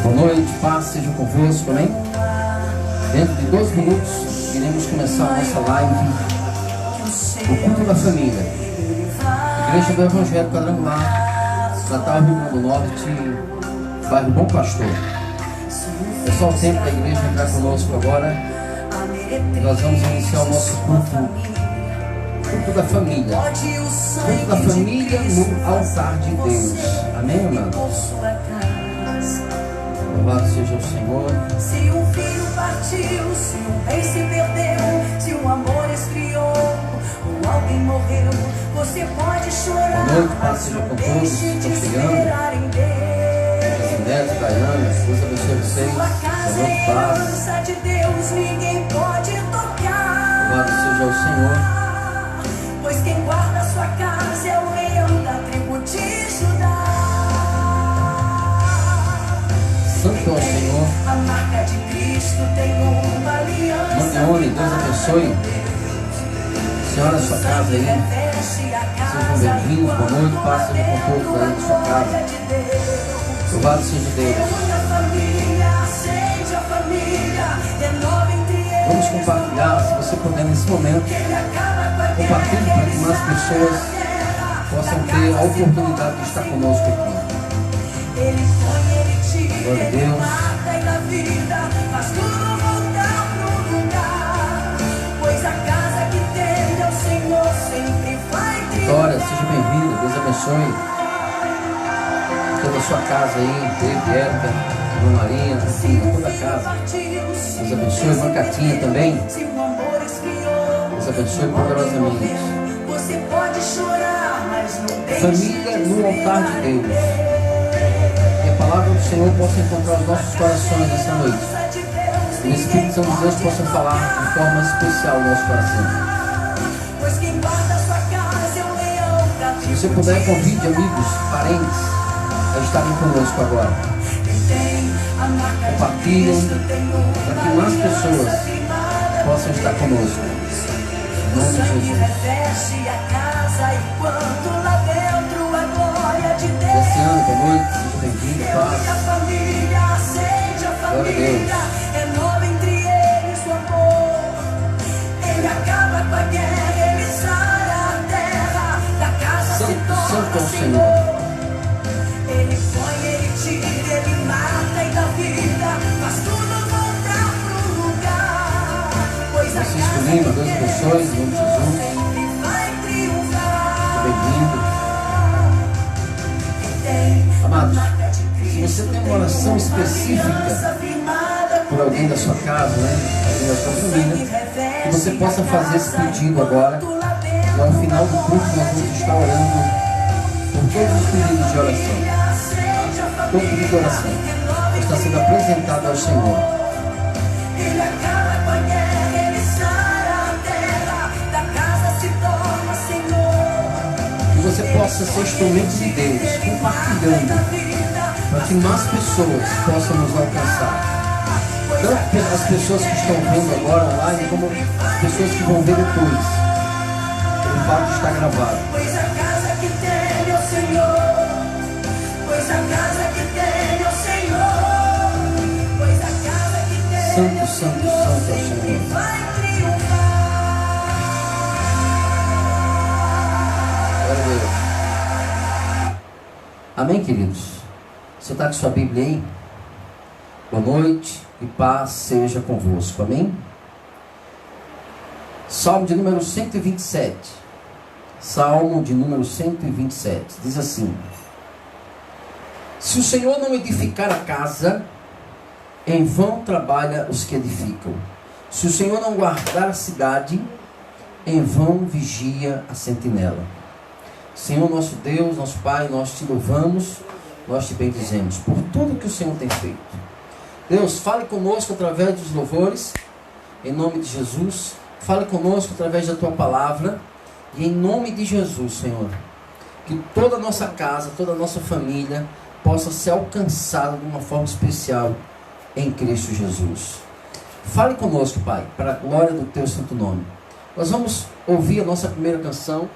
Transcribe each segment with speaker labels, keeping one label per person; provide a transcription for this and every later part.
Speaker 1: Boa noite, paz seja convosco, amém? Dentro de 12 minutos, iremos começar a nossa live, o culto da família. Igreja do Evangelho Quadrangular, Natal, Rio Grande do Norte, bairro Bom Pastor. É só o tempo da igreja entrar conosco agora. Nós vamos iniciar o nosso culto da família. Culto da família no altar de Deus. Amém, amados? Louvado seja o Senhor.
Speaker 2: Se um filho partiu, se um bem se perdeu, se um amor esfriou, ou alguém morreu, você pode chorar.
Speaker 1: Boa noite, paz seja com todos. Estou chegando. Neto, Daiane, Deus abençoe vocês. Boa noite, paz.
Speaker 2: De Deus, ninguém pode tocar.
Speaker 1: Louvado seja o Senhor.
Speaker 2: Pois quem guarda a sua casa é o leão da tribo de Judá.
Speaker 1: Santo é o Senhor.
Speaker 2: A marca de Cristo tem uma aliança.
Speaker 1: Mandione, Deus abençoe. Senhora, a sua casa aí. Sejam bem-vindos. Boa noite, paz seja com todos aí da sua casa. Louvado seja Deus. Vamos compartilhar, se você puder nesse momento. Compartilhe para que mais pessoas possam ter a oportunidade de estar conosco aqui. Glória a Deus. Vitória, seja bem-vinda, Deus abençoe toda a sua casa aí, David, Érica, Dona Maria, enfim, toda a casa. Deus abençoe, Irmã Catinha também. Deus abençoe poderosamente. Família no altar de Deus. Que a palavra do Senhor possa encontrar os nossos corações nessa noite. E o Espírito Santo de Deus possa falar de forma especial no nosso coração. Se você puder, convide amigos, parentes a estarem conosco agora. Compartilhem para que mais pessoas possam estar conosco. Em nome de Jesus. Luciano, boa noite, seja bem-vindo, paz. Glória a Deus. Santo é o Senhor.
Speaker 2: Ele põe, ele tira, ele mata e dá vida, faz tudo voltar pro lugar. Pois
Speaker 1: Francisco Lima, Deus abençoe, em nome de Jesus. Seja bem-vindo. Amados, se você tem uma oração específica por alguém da sua casa, né, alguém da sua família, que você possa fazer esse pedido agora. E ao final do culto nós vamos estar orando por todos os pedidos de oração. Todo pedido de oração está sendo apresentado ao Senhor. Que você possa ser instrumento de Deus, compartilhando, para que mais pessoas possam nos alcançar. Tanto pelas pessoas que estão vendo agora online, como as pessoas que vão ver depois. O fato está gravado.
Speaker 2: Pois a casa que tem o Senhor, pois a casa que tem o Senhor, pois a casa que tem
Speaker 1: Santo, santo, santo é o Senhor.
Speaker 2: vai triunfar.
Speaker 1: Glória a Deus. Amém, queridos? Você está com sua Bíblia aí? Boa noite e paz seja convosco. Amém? Salmo de número 127. Salmo de número 127. Diz assim: se o Senhor não edificar a casa, em vão trabalha os que edificam. Se o Senhor não guardar a cidade, em vão vigia a sentinela. Senhor nosso Deus, nosso Pai, nós te louvamos, nós te bendizemos por tudo que o Senhor tem feito. Deus, fale conosco através dos louvores, em nome de Jesus. Fale conosco através da tua palavra. E em nome de Jesus, Senhor, que toda a nossa casa, toda a nossa família possa ser alcançada de uma forma especial em Cristo Jesus. Fale conosco, Pai, para a glória do teu santo nome. Nós vamos ouvir a nossa primeira canção,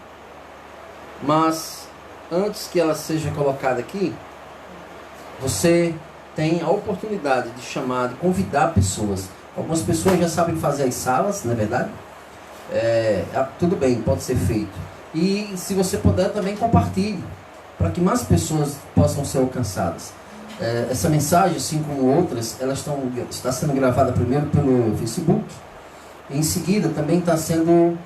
Speaker 1: mas antes que ela seja colocada aqui, você tem a oportunidade de chamar, de convidar pessoas. Algumas pessoas já sabem fazer as salas, não é verdade? Tudo bem, pode ser feito. E se você puder, também compartilhe, para que mais pessoas possam ser alcançadas. Essa mensagem, assim como outras, está sendo gravada primeiro pelo Facebook. E em seguida também está sendo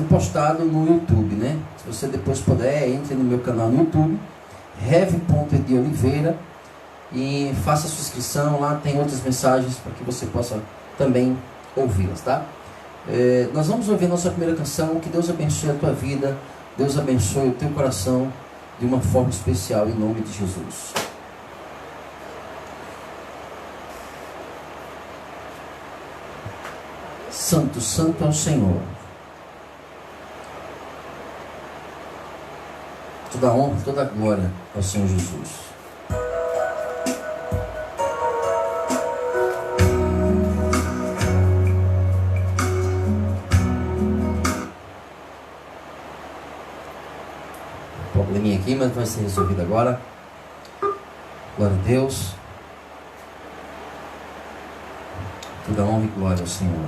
Speaker 1: postado no YouTube, né? Se você depois puder, entre no meu canal no YouTube, Rev.edioliveira, e faça a sua inscrição. Lá tem outras mensagens para que você possa também ouvi-las, tá? Nós vamos ouvir nossa primeira canção. Que Deus abençoe a tua vida, Deus abençoe o teu coração de uma forma especial, em nome de Jesus. Santo, santo é o Senhor. Toda honra, toda glória ao Senhor Jesus. Probleminha aqui, mas vai ser resolvido agora. Glória a Deus. Toda honra e glória ao Senhor.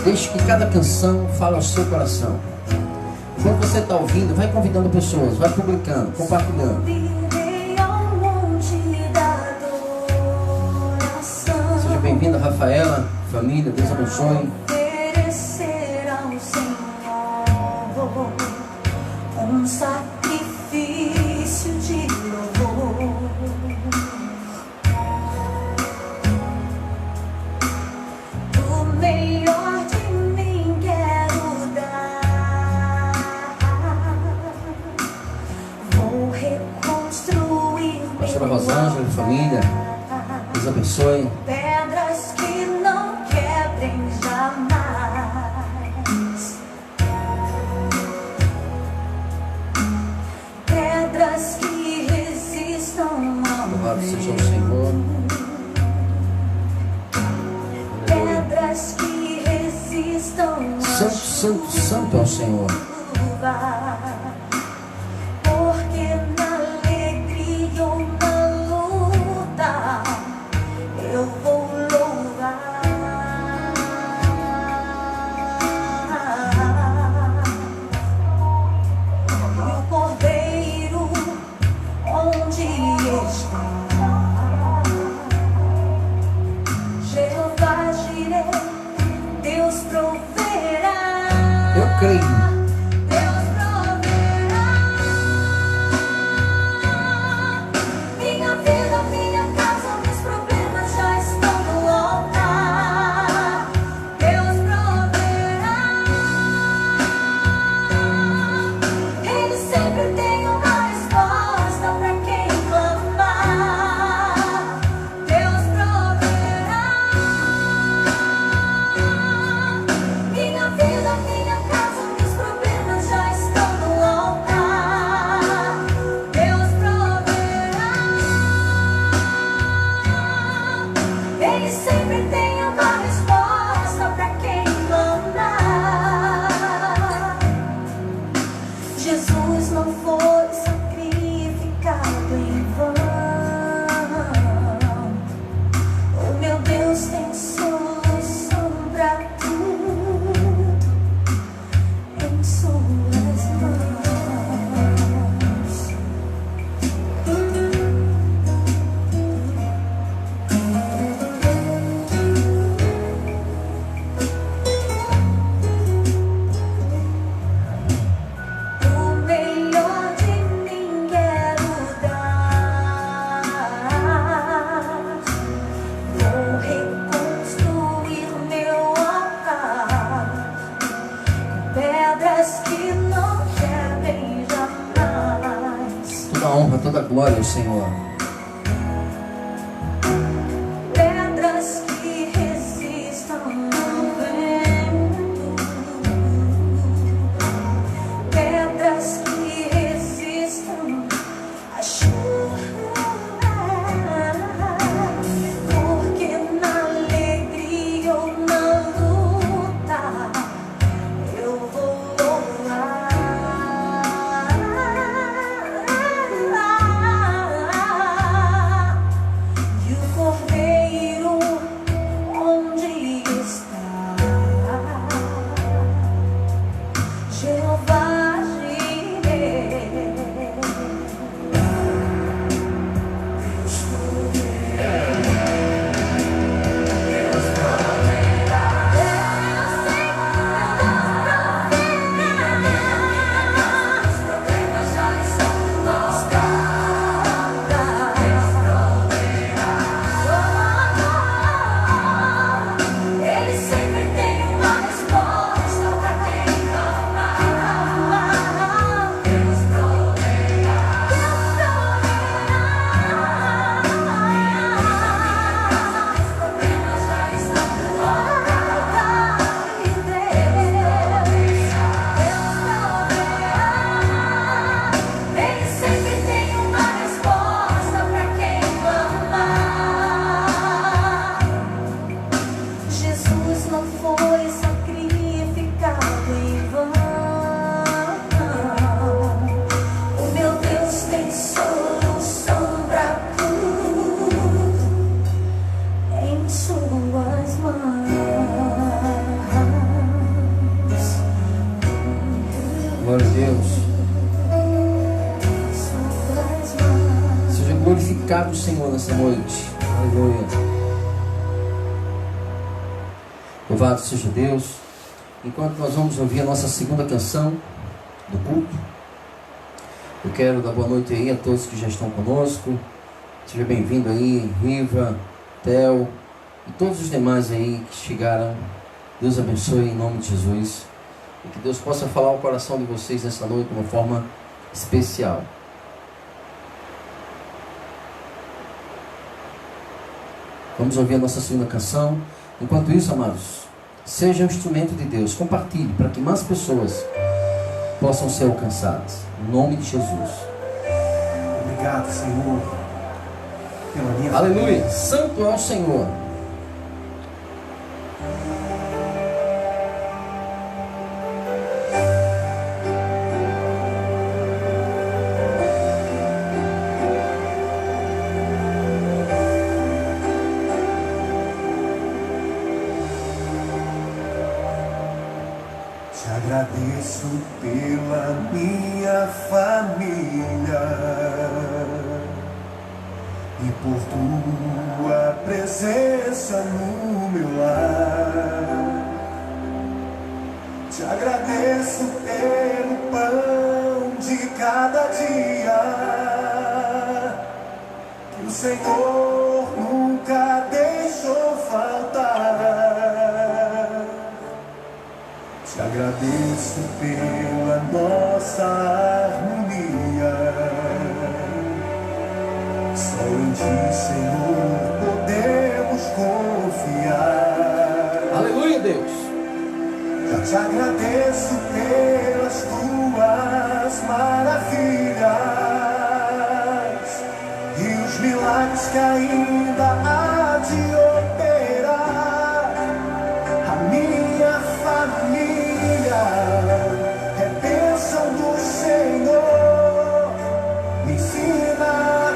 Speaker 1: Deixe que cada canção fale ao seu coração. Enquanto você está ouvindo, vai convidando pessoas, vai publicando, compartilhando. Seja bem-vinda, Rafaela, família, Deus abençoe.
Speaker 2: Oferecer ao Senhor um sacrifício de louvor. O melhor de mim quero dar. Vou reconstruir.
Speaker 1: Pastora Rosângela, família, Deus abençoe.
Speaker 2: Pedras que não quebrem jamais. Pedras que resistam ao
Speaker 1: Louvado seja o Senhor.
Speaker 2: Pedras que resistam ao
Speaker 1: Santo, santo, santo é o Senhor.
Speaker 2: chuva. Porque na alegria ou na luta eu vou louvar. E o Cordeiro onde está, Jeová Jireh, Deus proverá.
Speaker 1: Eu creio.
Speaker 2: Deus proverá. Minha vida, minha casa, meus problemas já estão no altar. Deus proverá. Ele sempre tem uma resposta para quem clamar. Deus proverá. Minha vida, minha casa, meus problemas já estão no altar. Deus proverá. Ele sempre tem uma resposta para quem clamar. Jesus não foi sacrificado em vão. O meu Deus tem solução para tudo em suas mãos. O melhor de mim quero dar. Vou reconstruir meu altar. Pedras que não quebrem jamais.
Speaker 1: Toda honra, toda glória ao Senhor.
Speaker 2: Pedras que resistam ao vento. Pedras que resistam à chuva. Porque na alegria ou na luta eu
Speaker 1: Glória a Deus. Seja glorificado o Senhor nessa noite. Aleluia. Louvado seja Deus. Enquanto nós vamos ouvir a nossa segunda canção do culto, eu quero dar boa noite aí a todos que já estão conosco. Seja bem-vindo aí, Riva, Theo e todos os demais aí que chegaram. Deus abençoe em nome de Jesus. E que Deus possa falar ao coração de vocês nessa noite de uma forma especial. Vamos ouvir a nossa segunda canção. Enquanto isso, amados, seja um instrumento de Deus. Compartilhe para que mais pessoas possam ser alcançadas. Em nome de Jesus.
Speaker 3: Obrigado, Senhor, pela minha
Speaker 1: Aleluia.
Speaker 3: família.
Speaker 1: Santo é o Senhor.
Speaker 3: Te agradeço pela minha família e por tua presença no meu lar. Te agradeço pelo pão de cada dia que o Senhor nunca deixou faltar. Te agradeço pela nossa harmonia. Só em ti, Senhor, podemos confiar.
Speaker 1: Aleluia, Deus.
Speaker 3: Já te agradeço pelas tuas maravilhas e os milagres que ainda há de operar. A minha família é bênção do Senhor. Me ensina a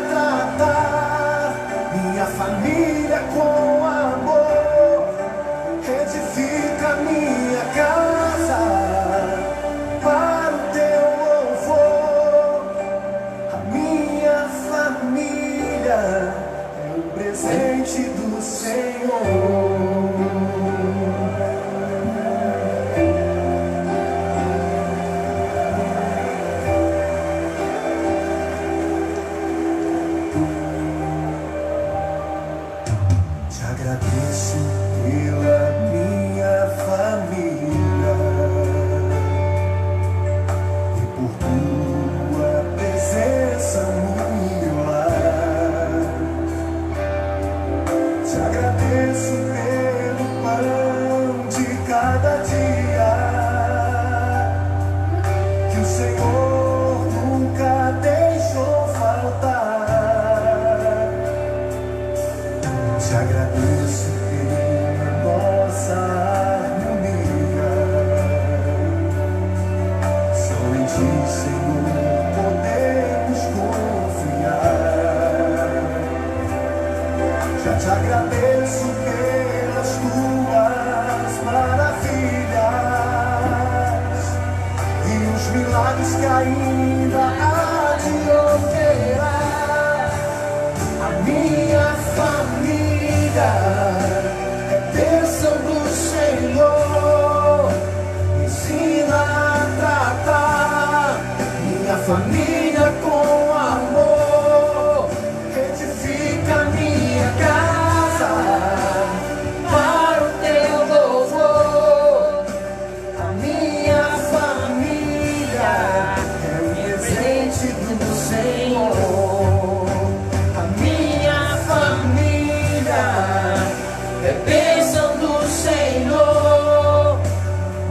Speaker 3: tratar minha família com amor. Edifica minha casa para o teu louvor. A minha família é um presente do Senhor. Te agradeço pela minha família e por tua presença no meu lar. Te agradeço pelo pão de cada dia que o Senhor nunca deixou faltar. Te agradeço pela nossa harmonia. Só em ti, Senhor, podemos confiar. Já te agradeço pelas tuas maravilhas e os milagres que ainda há de operar. A minha família é bênção do Senhor. Me ensina a tratar minha família com amor. Edifica minha casa para o teu louvor. A minha família é um presente do Senhor. A minha família é bênção do Senhor.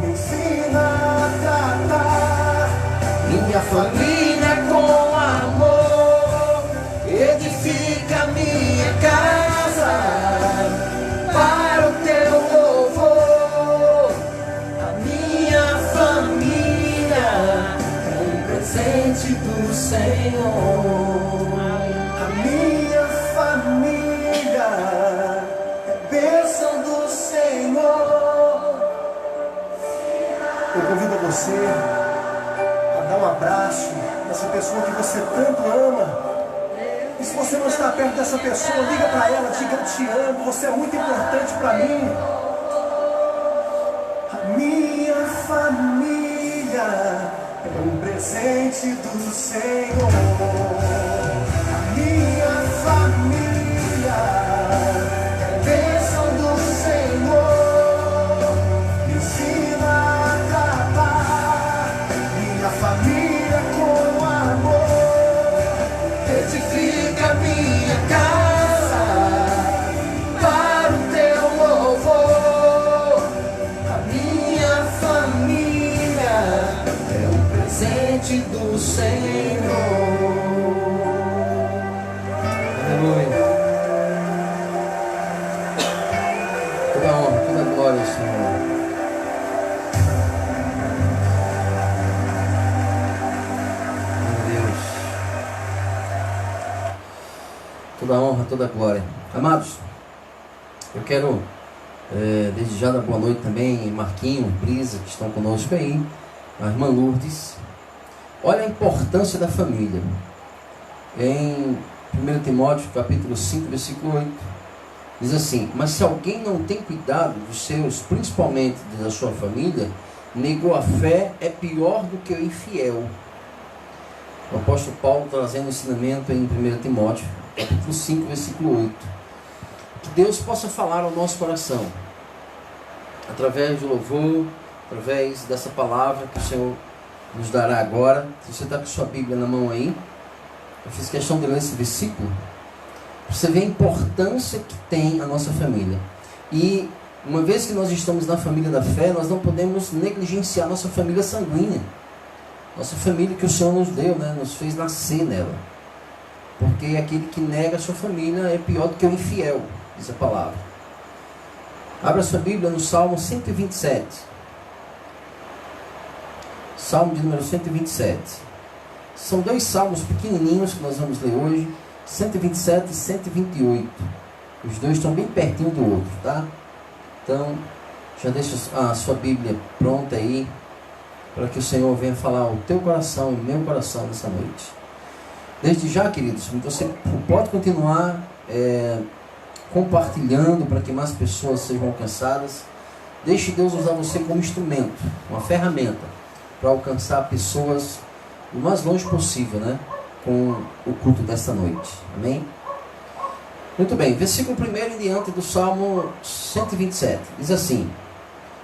Speaker 3: Me ensina a tratar minha família com amor. Edifica minha casa para o teu louvor. A minha família é um presente do Senhor. A minha família é bênção do Senhor. Eu convido você Dá um abraço nessa pessoa que você tanto ama. E se você não está perto dessa pessoa, liga para ela, diga: eu te amo, você é muito importante para mim. A minha família é um presente do Senhor. A minha família é bênção do Senhor. Me ensina a tratar minha família com amor. Edifica minha casa para o teu louvor. A minha família é um presente do Senhor.
Speaker 1: Aleluia. Toda honra, toda glória ao Senhor. Meu Deus. Toda honra, toda glória. Amados, eu quero desde já dar boa noite também Marquinho, Brisa, que estão conosco aí, a irmã Lourdes. Olha a importância da família. Em 1 Timóteo capítulo 5, versículo 8, diz assim: mas se alguém não tem cuidado dos seus, principalmente da sua família, negou a fé, é pior do que o infiel. O apóstolo Paulo trazendo ensinamento em 1 Timóteo capítulo 5, versículo 8. Que Deus possa falar ao nosso coração, através do louvor, através dessa palavra que o Senhor nos dará agora. Se você está com sua Bíblia na mão aí, eu fiz questão de ler esse versículo, para você ver a importância que tem a nossa família. E uma vez que nós estamos na família da fé, nós não podemos negligenciar nossa família sanguínea, nossa família que o Senhor nos deu, né? Nos fez nascer nela. Porque aquele que nega a sua família é pior do que o infiel, diz a palavra. Abra sua Bíblia no Salmo 127. Salmo de número 127. São dois salmos pequenininhos que nós vamos ler hoje, 127 e 128. Os dois estão bem pertinho do outro, tá? Então, já deixa a sua Bíblia pronta aí, para que o Senhor venha falar ao teu coração e meu coração nessa noite. Desde já, queridos, você pode continuar compartilhando para que mais pessoas sejam alcançadas. Deixe Deus usar você como instrumento, uma ferramenta, para alcançar pessoas o mais longe possível, né? Com o culto desta noite. Amém? Muito bem, versículo 1 em diante do Salmo 127. Diz assim: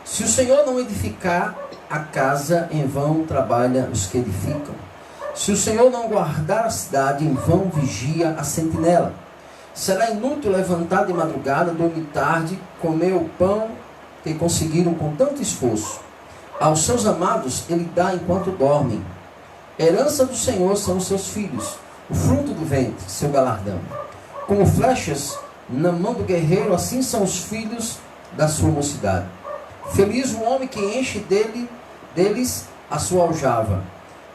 Speaker 1: se o Senhor não edificar a casa, em vão trabalha os que edificam. Se o Senhor não guardar a cidade, em vão vigia a sentinela. Será inútil levantar de madrugada, dormir tarde, comer o pão que conseguiram com tanto esforço. Aos seus amados ele dá enquanto dormem. Herança do Senhor são os seus filhos, o fruto do ventre, seu galardão. Como flechas na mão do guerreiro, assim são os filhos da sua mocidade. Feliz o homem que enche deles a sua aljava.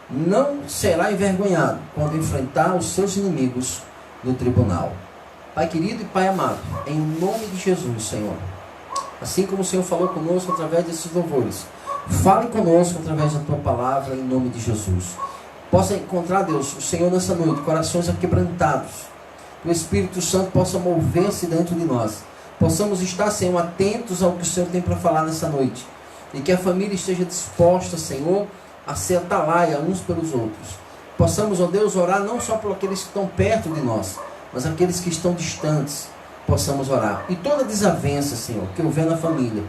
Speaker 1: Não será envergonhado quando enfrentar os seus inimigos no tribunal. Pai querido e Pai amado, em nome de Jesus, Senhor, assim como o Senhor falou conosco através desses louvores, fale conosco através da Tua palavra, em nome de Jesus. Possa encontrar, Deus, o Senhor nessa noite, corações aquebrantados, que o Espírito Santo possa mover-se dentro de nós, possamos estar, Senhor, atentos ao que o Senhor tem para falar nessa noite, e que a família esteja disposta, Senhor, a ser atalaia uns pelos outros. Possamos, ó Deus, orar não só por aqueles que estão perto de nós, mas aqueles que estão distantes, possamos orar. E toda desavença, Senhor, que houver na família,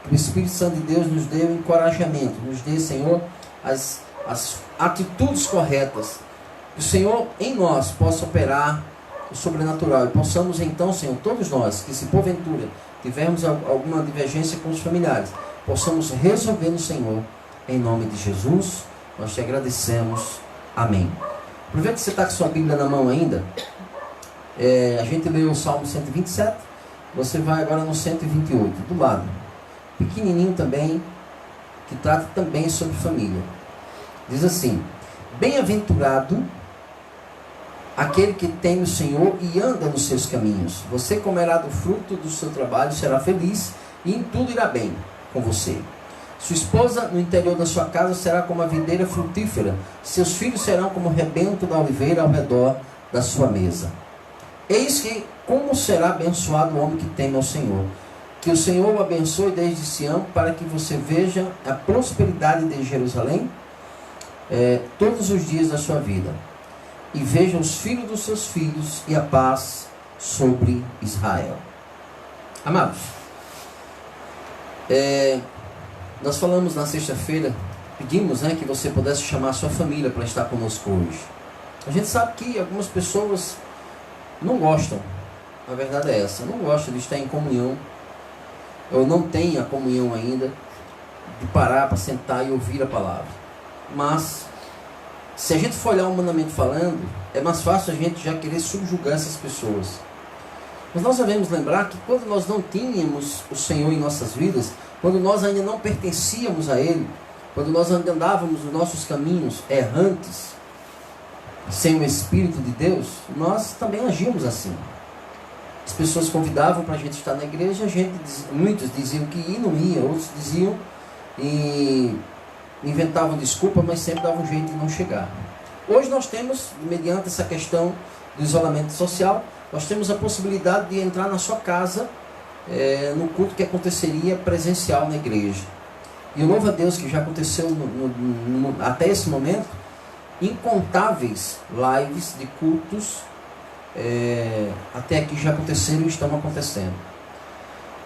Speaker 1: que o Espírito Santo de Deus nos dê o encorajamento, nos dê, Senhor, as atitudes corretas, que o Senhor em nós possa operar o sobrenatural, e possamos então, Senhor, todos nós, que se porventura tivermos alguma divergência com os familiares, possamos resolver no Senhor, em nome de Jesus. Nós te agradecemos. Amém. Aproveita que você está com sua Bíblia na mão ainda. A gente leu o Salmo 127. Você vai agora no 128, do lado. Pequenininho também, que trata também sobre família. Diz assim: bem-aventurado aquele que teme o Senhor e anda nos seus caminhos. Você comerá do fruto do seu trabalho, será feliz e em tudo irá bem com você. Sua esposa no interior da sua casa será como a videira frutífera. Seus filhos serão como o rebento da oliveira ao redor da sua mesa. Eis que como será abençoado o homem que teme ao Senhor. Que o Senhor o abençoe desde Sião, para que você veja a prosperidade de Jerusalém todos os dias da sua vida. E veja os filhos dos seus filhos e a paz sobre Israel. Amados, nós falamos na sexta-feira, pedimos que você pudesse chamar a sua família para estar conosco hoje. A gente sabe que algumas pessoas não gostam, a verdade é essa, não gostam de estar em comunhão, ou não tem a comunhão ainda, de parar para sentar e ouvir a palavra. Mas, se a gente for olhar humanamente falando, é mais fácil a gente já querer subjugar essas pessoas. Mas nós devemos lembrar que quando nós não tínhamos o Senhor em nossas vidas, quando nós ainda não pertencíamos a Ele, quando nós ainda andávamos nos nossos caminhos errantes, sem o Espírito de Deus, nós também agíamos assim. As pessoas convidavam para a gente estar na igreja, muitos diziam que ia, não ia, outros diziam e inventavam desculpa, mas sempre davam um jeito de não chegar. Hoje nós temos, mediante essa questão do isolamento social, nós temos a possibilidade de entrar na sua casa no culto que aconteceria presencial na igreja. E eu louvo a Deus que já aconteceu até esse momento incontáveis lives de cultos até aqui já aconteceram e estão acontecendo.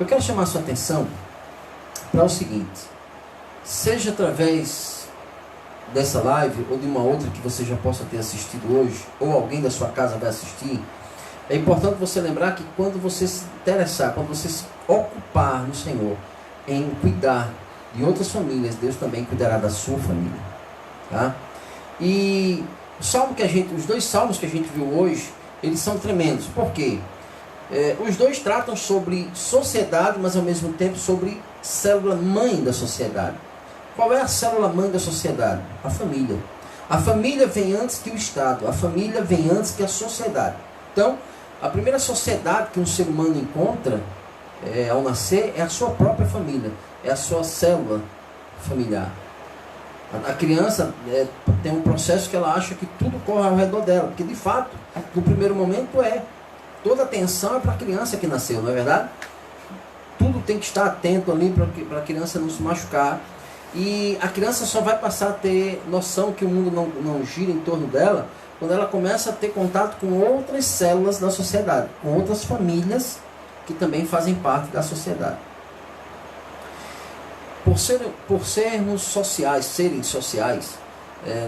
Speaker 1: Eu quero chamar a sua atenção para o seguinte: seja através dessa live ou de uma outra que você já possa ter assistido hoje, ou alguém da sua casa vai assistir, é importante você lembrar que quando você se interessar, quando você se ocupar no Senhor em cuidar de outras famílias, Deus também cuidará da sua família, tá? E os dois salmos que a gente viu hoje, eles são tremendos. Por quê? Os dois tratam sobre sociedade, mas ao mesmo tempo sobre célula mãe da sociedade. Qual é a célula mãe da sociedade? A família. A família vem antes que o Estado. A família vem antes que a sociedade. Então, a primeira sociedade que um ser humano encontra ao nascer é a sua própria família. É a sua célula familiar. A criança tem um processo que ela acha que tudo corre ao redor dela. Porque, de fato, no primeiro momento toda a atenção é para a criança que nasceu, não é verdade? Tudo tem que estar atento ali para a criança não se machucar. E a criança só vai passar a ter noção que o mundo não gira em torno dela quando ela começa a ter contato com outras células da sociedade, com outras famílias que também fazem parte da sociedade. Por sermos sociais, seres sociais,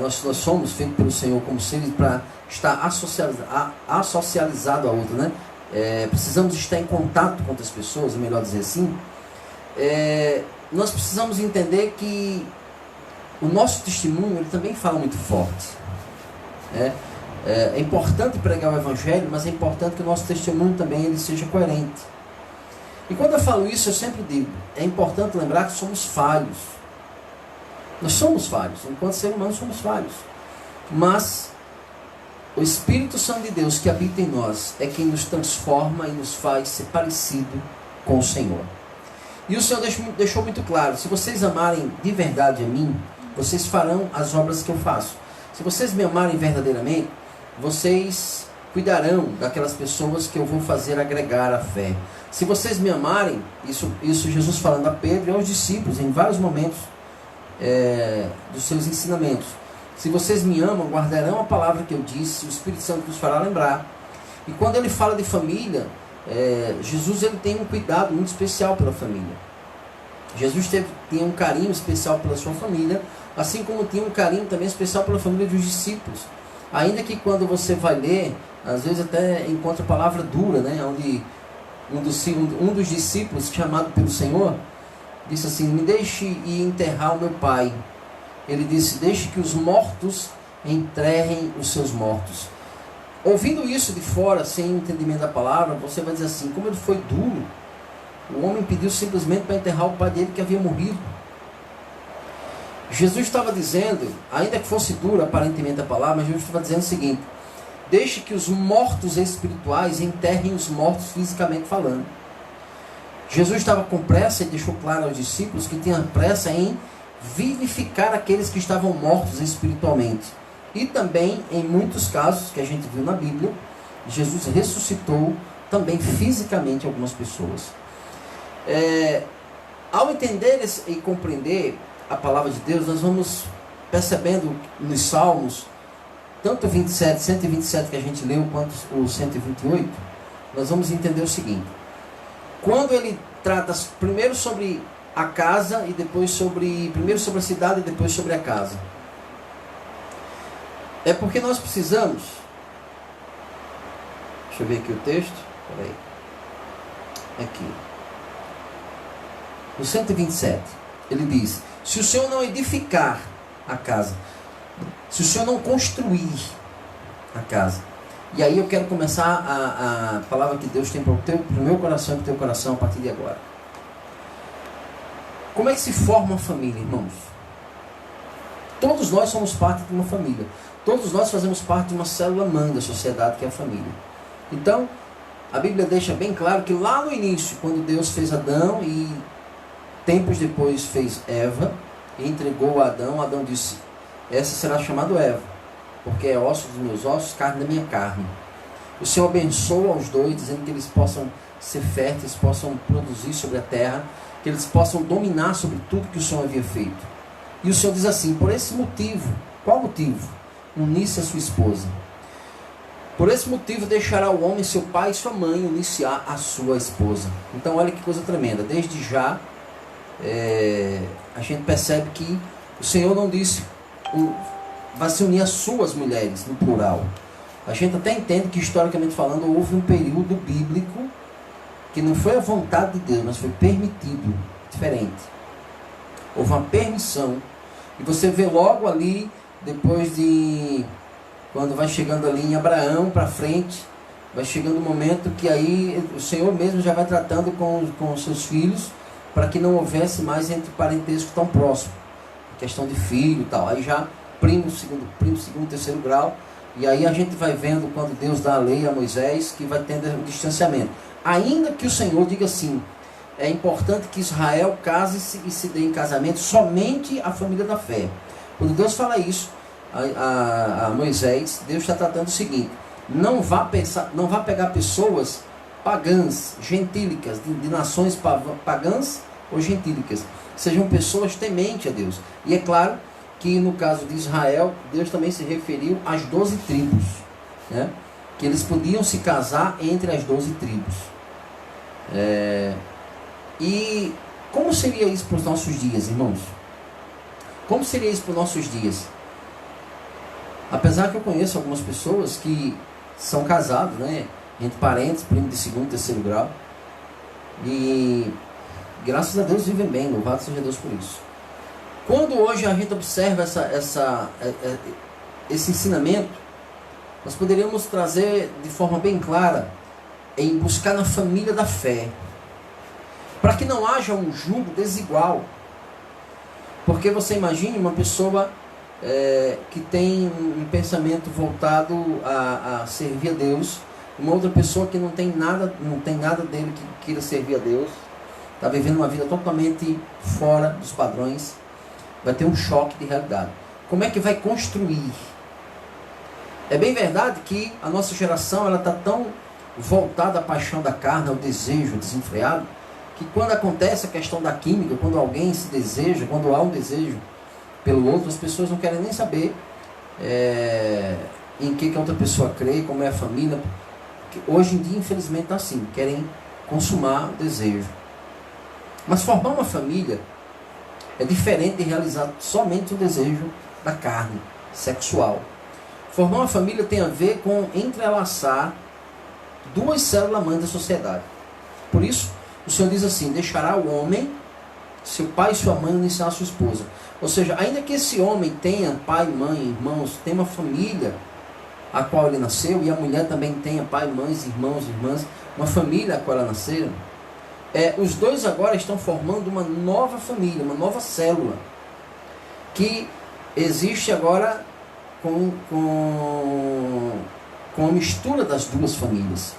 Speaker 1: nós somos feitos pelo Senhor como seres para estar assocializado a outro, né? Precisamos estar em contato com outras pessoas, é melhor dizer assim. Nós precisamos entender que o nosso testemunho ele também fala muito forte. É importante pregar o Evangelho, mas é importante que o nosso testemunho também ele seja coerente. E quando eu falo isso, eu sempre digo, é importante lembrar que somos falhos. Nós somos falhos, enquanto ser humano somos falhos. Mas o Espírito Santo de Deus que habita em nós é quem nos transforma e nos faz ser parecido com o Senhor. E o Senhor deixou muito claro, se vocês amarem de verdade a mim, vocês farão as obras que eu faço. Se vocês me amarem verdadeiramente, vocês cuidarão daquelas pessoas que eu vou fazer agregar a fé. Se vocês me amarem, isso Jesus falando a Pedro e aos discípulos em vários momentos dos seus ensinamentos. Se vocês me amam, guardarão a palavra que eu disse, o Espírito Santo nos fará lembrar. E quando ele fala de família, Jesus ele tem um cuidado muito especial pela família. Jesus tinha um carinho especial pela sua família, assim como tinha um carinho também especial pela família dos discípulos. Ainda que quando você vai ler, às vezes até encontra a palavra dura, né? Onde um dos discípulos, chamado pelo Senhor, disse assim: me deixe ir enterrar o meu pai. Ele disse: deixe que os mortos enterrem os seus mortos. Ouvindo isso de fora, sem entendimento da palavra, você vai dizer assim: como ele foi duro. O homem pediu simplesmente para enterrar o pai dele que havia morrido. Jesus estava dizendo, ainda que fosse duro aparentemente a palavra, mas Jesus estava dizendo o seguinte: deixe que os mortos espirituais enterrem os mortos fisicamente falando. Jesus estava com pressa e deixou claro aos discípulos que tinha pressa em vivificar aqueles que estavam mortos espiritualmente. E também, em muitos casos que a gente viu na Bíblia, Jesus ressuscitou também fisicamente algumas pessoas. Ao entender e compreender a palavra de Deus, nós vamos percebendo nos Salmos, tanto o 127 que a gente leu, quanto o 128, nós vamos entender o seguinte. Quando ele trata primeiro sobre a casa e depois primeiro sobre a cidade e depois sobre a casa, é porque nós precisamos, deixa eu ver aqui o texto, peraí, aqui, no 127, ele diz: se o Senhor não edificar a casa, se o Senhor não construir a casa. E aí eu quero começar a palavra que Deus tem para o meu coração e para o teu coração a partir de agora. Como é que se forma uma família, irmãos? Todos nós somos parte de uma família. Todos nós fazemos parte de uma célula-mãe da sociedade, que é a família. Então, a Bíblia deixa bem claro que lá no início, quando Deus fez Adão e tempos depois fez Eva e entregou a Adão, Adão disse: essa será chamada Eva, porque é osso dos meus ossos, carne da minha carne. O Senhor abençoa os dois, dizendo que eles possam ser férteis, possam produzir sobre a terra, que eles possam dominar sobre tudo que o Senhor havia feito. E o Senhor diz assim: por esse motivo, qual motivo? Unir-se a sua esposa. Por esse motivo deixará o homem seu pai e sua mãe, unir-se a sua esposa. Então olha que coisa tremenda. Desde já a gente percebe que o Senhor não disse vai se unir às suas mulheres, no plural. A gente até entende que, historicamente falando, houve um período bíblico que não foi a vontade de Deus, mas foi permitido, diferente. Houve uma permissão. E você vê logo ali, depois de, quando vai chegando ali em Abraão para frente, vai chegando um momento que aí o Senhor mesmo já vai tratando com os seus filhos, para que não houvesse mais entre parentesco tão próximo. Questão de filho e tal. Aí já primo, segundo, terceiro grau. E aí a gente vai vendo, quando Deus dá a lei a Moisés, que vai tendo um distanciamento. Ainda que o Senhor diga assim: é importante que Israel case-se e se dê em casamento somente a família da fé. Quando Deus fala isso a Moisés, Deus está tratando o seguinte: não vá pegar pessoas pagãs, gentílicas, de nações pagãs ou gentílicas. Sejam pessoas tementes a Deus. E é claro que no caso de Israel, Deus também se referiu às 12 tribos, né? Que eles podiam se casar entre as 12 tribos. E como seria isso para os nossos dias, irmãos? Como seria isso para os nossos dias? Apesar que eu conheço algumas pessoas que são casados, né? Entre parentes, primos de segundo, terceiro grau. E graças a Deus vivem bem, louvado seja Deus por isso. Quando hoje a gente observa esse ensinamento, nós poderíamos trazer de forma bem clara em buscar na família da fé, para que não haja um julgo desigual. Porque você imagine uma pessoa que tem um pensamento voltado a servir a Deus, uma outra pessoa que não tem nada dele que queira servir a Deus, está vivendo uma vida totalmente fora dos padrões. Vai ter um choque de realidade. Como é que vai construir? É bem verdade que a nossa geração está tão voltada à paixão da carne, ao desejo desenfreado, que quando acontece a questão da química, quando alguém se deseja, quando há um desejo pelo outro, as pessoas não querem nem saber em que a outra pessoa crê, como é a família. Hoje em dia, infelizmente, está assim, querem consumar o desejo. Mas formar uma família é diferente de realizar somente o desejo da carne, sexual. Formar uma família tem a ver com entrelaçar duas células-mães da sociedade. Por isso, o Senhor diz assim: deixará o homem, seu pai e sua mãe, unir-se-á a sua esposa. Ou seja, ainda que esse homem tenha pai, mãe, irmãos, tenha uma família a qual ele nasceu, e a mulher também tenha pai, mães, irmãos, irmãs, uma família a qual ela nasceram, os dois agora estão formando uma nova família, uma nova célula, que existe agora com a mistura das duas famílias.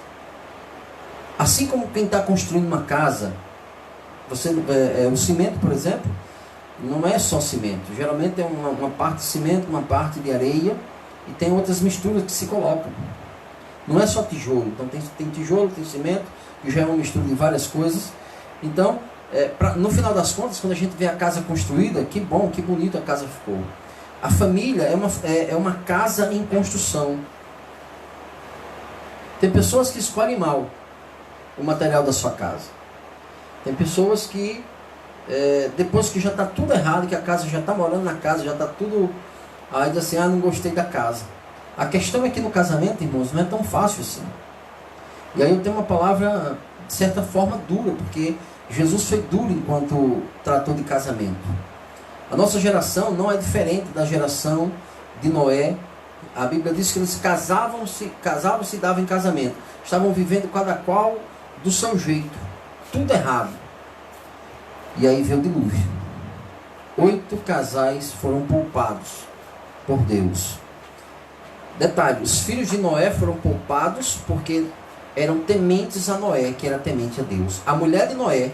Speaker 1: Assim como quem está construindo uma casa, o cimento, por exemplo, não é só cimento. Geralmente é uma parte de cimento, uma parte de areia, e tem outras misturas que se colocam. Não é só tijolo. Então tem tijolo, tem cimento, que já é uma mistura de várias coisas. Então, no final das contas, quando a gente vê a casa construída, que bom, que bonito a casa ficou. A família é uma casa em construção. Tem pessoas que escolhem mal o material da sua casa. Tem pessoas que, depois que já está tudo errado, que a casa já está morando na casa, já está tudo... Aí diz assim, não gostei da casa. A questão é que no casamento, irmãos, não é tão fácil assim. E aí eu tenho uma palavra, de certa forma, dura, porque Jesus foi duro enquanto tratou de casamento. A nossa geração não é diferente da geração de Noé. A Bíblia diz que eles casavam-se e davam em casamento. Estavam vivendo cada qual do seu jeito. Tudo errado. E aí veio o dilúvio. 8 casais foram poupados por Deus. Detalhe, os filhos de Noé foram poupados porque eram tementes a Noé, que era temente a Deus. A mulher de Noé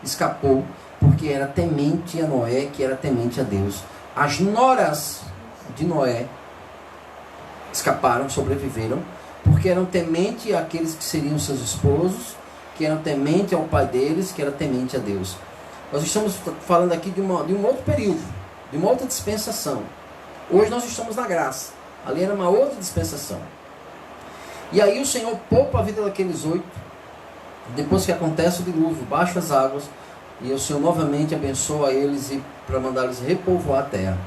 Speaker 1: escapou porque era temente a Noé, que era temente a Deus. As noras de Noé escaparam, sobreviveram, porque eram temente àqueles que seriam seus esposos, que eram temente ao pai deles, que era temente a Deus. Nós estamos falando aqui de um outro período, de uma outra dispensação. Hoje nós estamos na graça. Ali era uma outra dispensação. E aí o Senhor poupa a vida daqueles 8. Depois que acontece o dilúvio, baixa as águas, e o Senhor novamente abençoa eles para mandar eles repovoar a terra.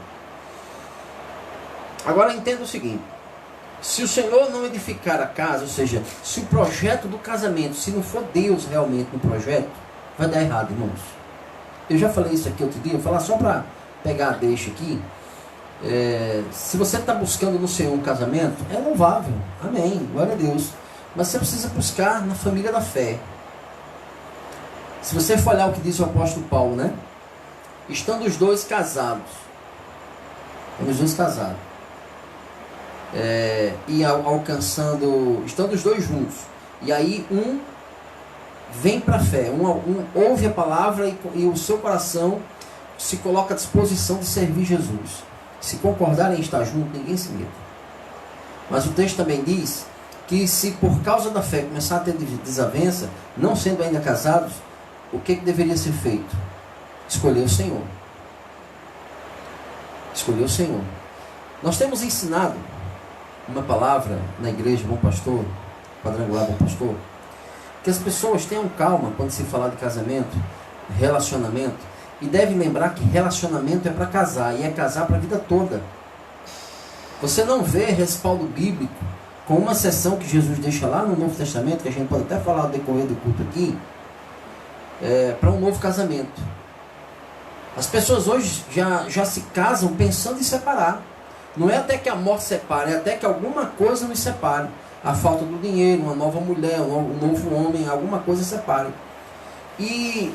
Speaker 1: Agora entenda o seguinte: se o Senhor não edificar a casa, ou seja, se o projeto do casamento, se não for Deus realmente no projeto, vai dar errado, irmãos. Eu já falei isso aqui outro dia, vou falar só para pegar a deixa aqui. Se você está buscando no Senhor um casamento, é louvável, amém, glória a Deus. Mas você precisa buscar na família da fé. Se você for olhar o que diz o apóstolo Paulo, né? Estando os dois casados, e alcançando, estando os dois juntos, e aí um vem para a fé, um ouve a palavra e o seu coração se coloca à disposição de servir Jesus. Se concordarem em estar junto, ninguém se meta. Mas o texto também diz que se por causa da fé começar a ter desavença, não sendo ainda casados, o que deveria ser feito? Escolher o Senhor. Escolher o Senhor. Nós temos ensinado uma palavra na igreja Bom Pastor, Quadrangular Bom Pastor, que as pessoas tenham calma quando se falar de casamento, relacionamento, e devem lembrar que relacionamento é para casar, e é casar para a vida toda. Você não vê respaldo bíblico com uma sessão que Jesus deixa lá no Novo Testamento, que a gente pode até falar no decorrer do culto aqui, para um novo casamento. As pessoas hoje já se casam pensando em separar. Não é até que a morte separe, é até que alguma coisa nos separe. A falta do dinheiro, uma nova mulher, um novo homem, alguma coisa separe. E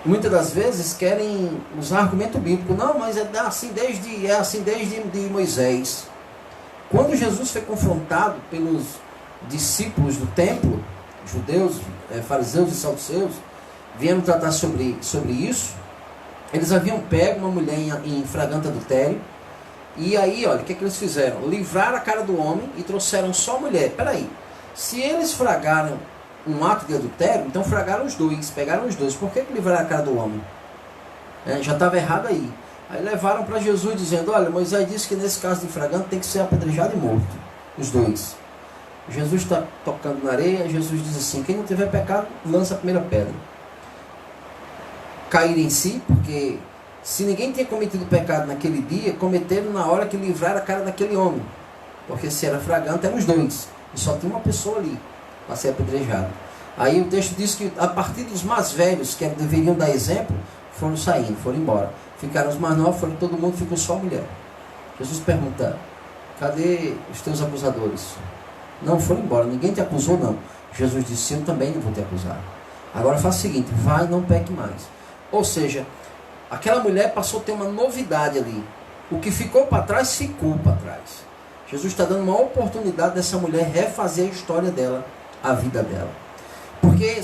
Speaker 1: muitas das vezes querem usar argumento bíblico. Não, mas é assim desde Moisés. Quando Jesus foi confrontado pelos discípulos do templo, judeus, fariseus e saduceus, vieram tratar sobre isso. Eles haviam pego uma mulher em flagrante adultério. E aí, olha, o que eles fizeram? Livraram a cara do homem e trouxeram só a mulher. Peraí, se eles fragaram um ato de adultério, então fragaram os dois, pegaram os dois. Por que livraram a cara do homem? Já estava errado aí. Aí levaram para Jesus dizendo, olha, Moisés disse que nesse caso de flagrante tem que ser apedrejado e morto. Os dois. Jesus está tocando na areia, Jesus diz assim, quem não tiver pecado, lança a primeira pedra. Cair em si, porque se ninguém tinha cometido pecado naquele dia, cometeram na hora que livraram a cara daquele homem. Porque se era flagrante, eram os dois. E só tinha uma pessoa ali para ser apedrejado. Aí o texto diz que a partir dos mais velhos, que deveriam dar exemplo, foram saindo, foram embora. Ficaram os mais novos, todo mundo ficou só a mulher. Jesus pergunta, cadê os teus acusadores? Não, foram embora, ninguém te acusou não. Jesus disse, eu também não vou te acusar. Agora faça o seguinte, vai e não peque mais. Ou seja, aquela mulher passou a ter uma novidade ali. O que ficou para trás, ficou para trás. Jesus está dando uma oportunidade dessa mulher refazer a história dela, a vida dela. Porque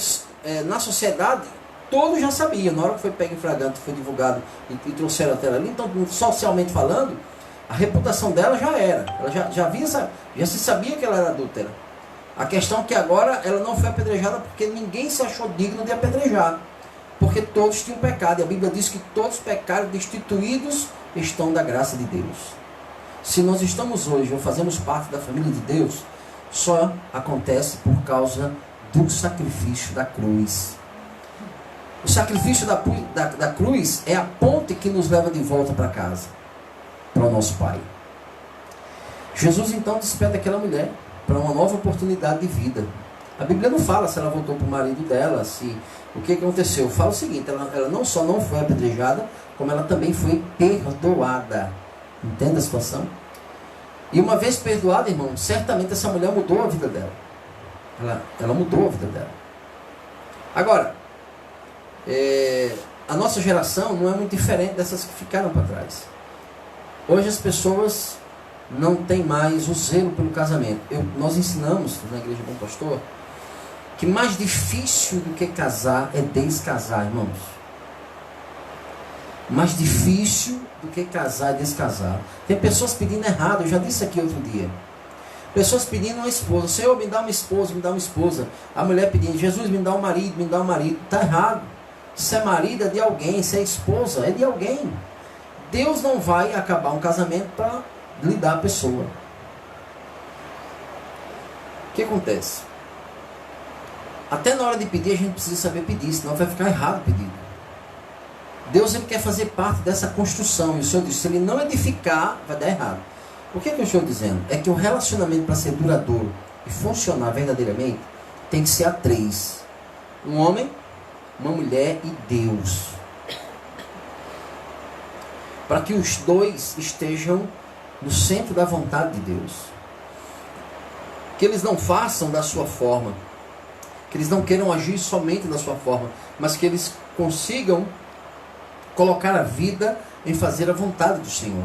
Speaker 1: na sociedade, todos já sabiam. Na hora que foi pego em flagrante, foi divulgado e trouxeram até ela ali, então, socialmente falando, a reputação dela já era. Ela já se sabia que ela era adúltera. A questão é que agora ela não foi apedrejada porque ninguém se achou digno de apedrejar. Porque todos tinham pecado. E a Bíblia diz que todos pecaram, destituídos estão da graça de Deus. Se nós estamos hoje ou fazemos parte da família de Deus, só acontece por causa do sacrifício da cruz. O sacrifício da cruz é a ponte que nos leva de volta para casa, para o nosso Pai. Jesus então desperta aquela mulher para uma nova oportunidade de vida. A Bíblia não fala se ela voltou para o marido dela, se o que aconteceu. Fala o seguinte, ela não só não foi apedrejada, como ela também foi perdoada. Entende a situação? E uma vez perdoada, irmão, certamente essa mulher mudou a vida dela. Ela mudou a vida dela. Agora, a nossa geração não é muito diferente dessas que ficaram para trás. Hoje as pessoas não têm mais o zelo pelo casamento. Nós ensinamos na Igreja Bom Pastor que mais difícil do que casar é descasar, irmãos. Mais difícil do que casar é descasar. Tem pessoas pedindo errado, eu já disse aqui outro dia. Pessoas pedindo uma esposa. Senhor, me dá uma esposa, me dá uma esposa. A mulher pedindo, Jesus, me dá um marido, me dá um marido. Está errado. Se é marido é de alguém, se é esposa é de alguém. Deus não vai acabar um casamento para lhe dar a pessoa. O que acontece? Até na hora de pedir a gente precisa saber pedir, senão vai ficar errado o pedido. Deus ele quer fazer parte dessa construção. E o Senhor diz, se ele não edificar, vai dar errado. O que eu estou dizendo? É que o relacionamento para ser duradouro e funcionar verdadeiramente tem que ser a três. Um homem, uma mulher e Deus. Para que os dois estejam no centro da vontade de Deus. Que eles não façam da sua forma. Que eles não queiram agir somente da sua forma. Mas que eles consigam colocar a vida em fazer a vontade do Senhor.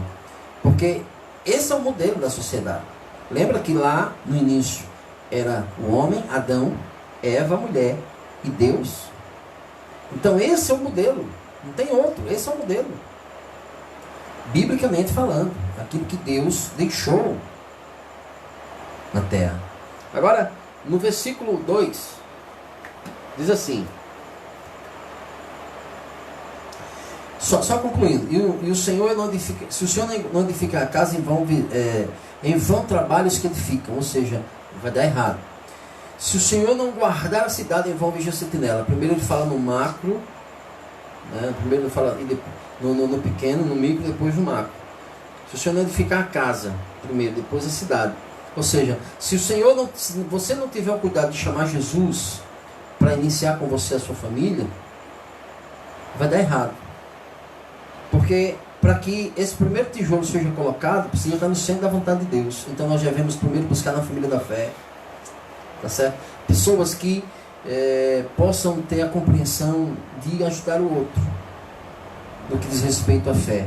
Speaker 1: Porque esse é o modelo da sociedade. Lembra que lá no início era o homem, Adão, Eva, a mulher e Deus. Então esse é o modelo. Não tem outro. Esse é o modelo. Biblicamente falando, aquilo que Deus deixou na terra. Agora, no versículo 2, diz assim, só concluindo, e o Senhor não edifica, se o Senhor não edificar a casa, em vão trabalhos que edificam, ou seja, vai dar errado. Se o Senhor não guardar a cidade, em vão vigia a sentinela. Primeiro ele fala no macro, né? Primeiro ele fala no pequeno, no micro, depois no macro. Se o Senhor não edificar a casa, primeiro, depois a cidade. Ou seja, se você não tiver o cuidado de chamar Jesus para iniciar com você a sua família, vai dar errado. Porque para que esse primeiro tijolo seja colocado, precisa estar no centro da vontade de Deus. Então nós devemos primeiro buscar na família da fé. Tá certo? Pessoas que possam ter a compreensão de ajudar o outro no que diz respeito à fé.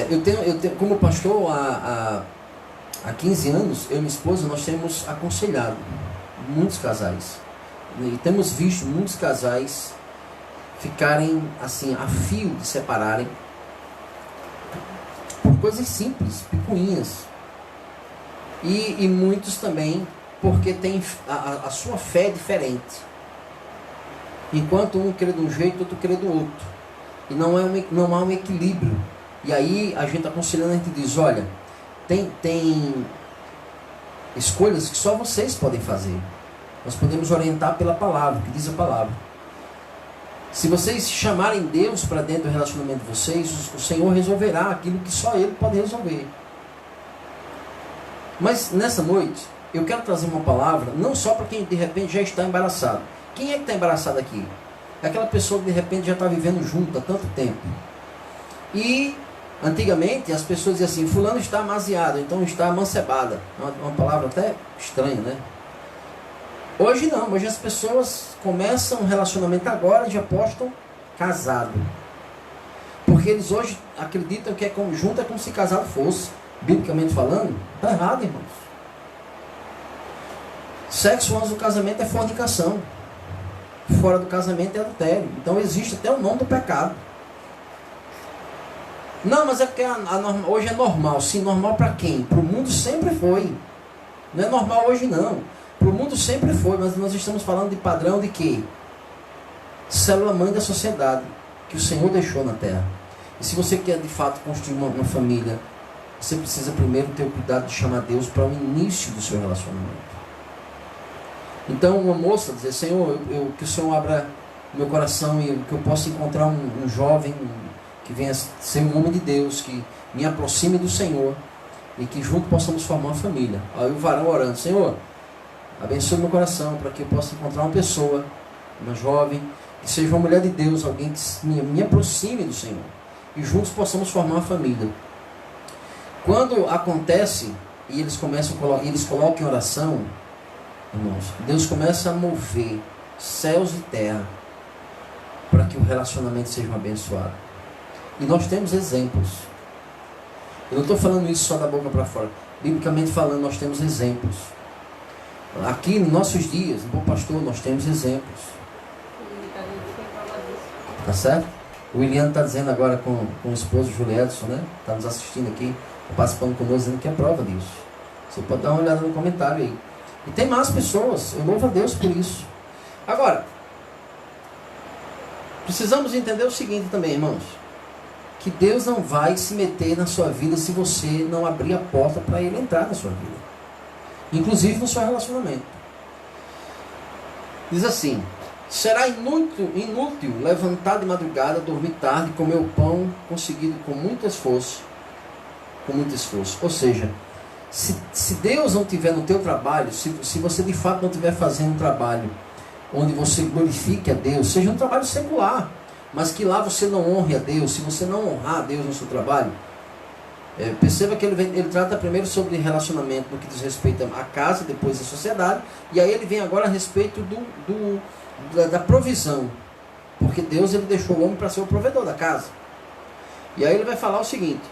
Speaker 1: Eu tenho como pastor há 15 anos, eu e minha esposa, nós temos aconselhado muitos casais. E temos visto muitos casais ficarem assim, a fio de separarem por coisas simples, picuinhas. E muitos também porque tem a sua fé é diferente. Enquanto um crê de um jeito, outro crê do outro. E não há um equilíbrio. E aí a gente aconselhando, a gente diz, olha, tem escolhas que só vocês podem fazer. Nós podemos orientar pela palavra, o que diz a palavra. Se vocês chamarem Deus para dentro do relacionamento de vocês, o Senhor resolverá aquilo que só Ele pode resolver. Mas nessa noite, eu quero trazer uma palavra, não só para quem de repente já está embaraçado. Quem é que está embaraçado aqui? É aquela pessoa que de repente já está vivendo junto há tanto tempo. E antigamente as pessoas diziam assim, fulano está amaziado, então está amancebada. Uma palavra até estranha, né? Hoje não, hoje as pessoas começam um relacionamento agora e já postam casado. Porque eles hoje acreditam que junto é como se casado fosse. Biblicamente falando, está errado, irmãos. Sexo antes do casamento é fornicação. fora do casamento é adultério. Então existe até o nome do pecado. Não, mas é porque hoje é normal. Sim, normal para quem? Para o mundo sempre foi. Não é normal hoje não. Para o mundo sempre foi, mas nós estamos falando de padrão de quê? Célula mãe da sociedade, que o Senhor deixou na terra. E se você quer de fato construir uma família, você precisa primeiro ter o cuidado de chamar Deus para o início do seu relacionamento. Então uma moça dizer, Senhor, que o Senhor abra meu coração e que eu possa encontrar um jovem que venha ser um homem de Deus, que me aproxime do Senhor e que junto possamos formar uma família. Aí o varão orando, Senhor, abençoe meu coração para que eu possa encontrar uma pessoa, uma jovem, que seja uma mulher de Deus, alguém que me aproxime do Senhor e juntos possamos formar uma família. Quando acontece e eles colocam em oração, irmãos, Deus começa a mover céus e terra para que o relacionamento seja abençoado. E nós temos exemplos. Eu não estou falando isso só da boca para fora. Biblicamente falando, nós temos exemplos. Aqui nos nossos dias, bom pastor, nós temos exemplos. Tá certo? O William está dizendo agora com o esposo Júlio Edson, né? Está nos assistindo aqui, participando conosco, dizendo que é prova disso. Você pode dar uma olhada no comentário aí. E tem mais pessoas, eu louvo a Deus por isso. Agora, precisamos entender o seguinte também, irmãos. Que Deus não vai se meter na sua vida se você não abrir a porta para Ele entrar na sua vida. Inclusive no seu relacionamento. Diz assim, será inútil levantar de madrugada, dormir tarde, comer o pão conseguido com muito esforço. Com muito esforço. Ou seja, se Deus não estiver no teu trabalho, se você de fato não estiver fazendo um trabalho onde você glorifique a Deus, seja um trabalho secular, mas que lá você não honre a Deus, se você não honrar a Deus no seu trabalho, perceba que ele trata primeiro sobre relacionamento no que diz respeito à casa, depois à sociedade, e aí ele vem agora a respeito da provisão, porque Deus ele deixou o homem para ser o provedor da casa. E aí ele vai falar o seguinte,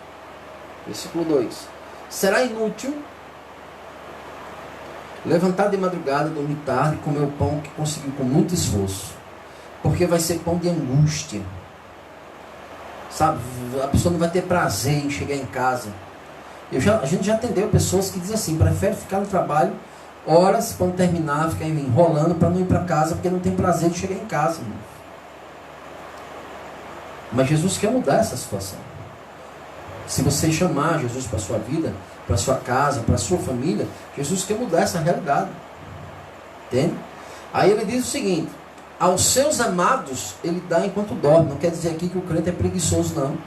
Speaker 1: versículo 2: será inútil levantar de madrugada, dormir tarde, comer o pão que conseguiu com muito esforço, porque vai ser pão de angústia, sabe? A pessoa não vai ter prazer em chegar em casa. A gente já atendeu pessoas que dizem assim, prefere ficar no trabalho horas, quando terminar, ficar enrolando para não ir para casa, porque não tem prazer de chegar em casa, irmão. Mas Jesus quer mudar essa situação. Se você chamar Jesus para a sua vida, para a sua casa, para a sua família, Jesus quer mudar essa realidade. Entende? Aí ele diz o seguinte, aos seus amados ele dá enquanto dorme. Não quer dizer aqui que o crente é preguiçoso, não.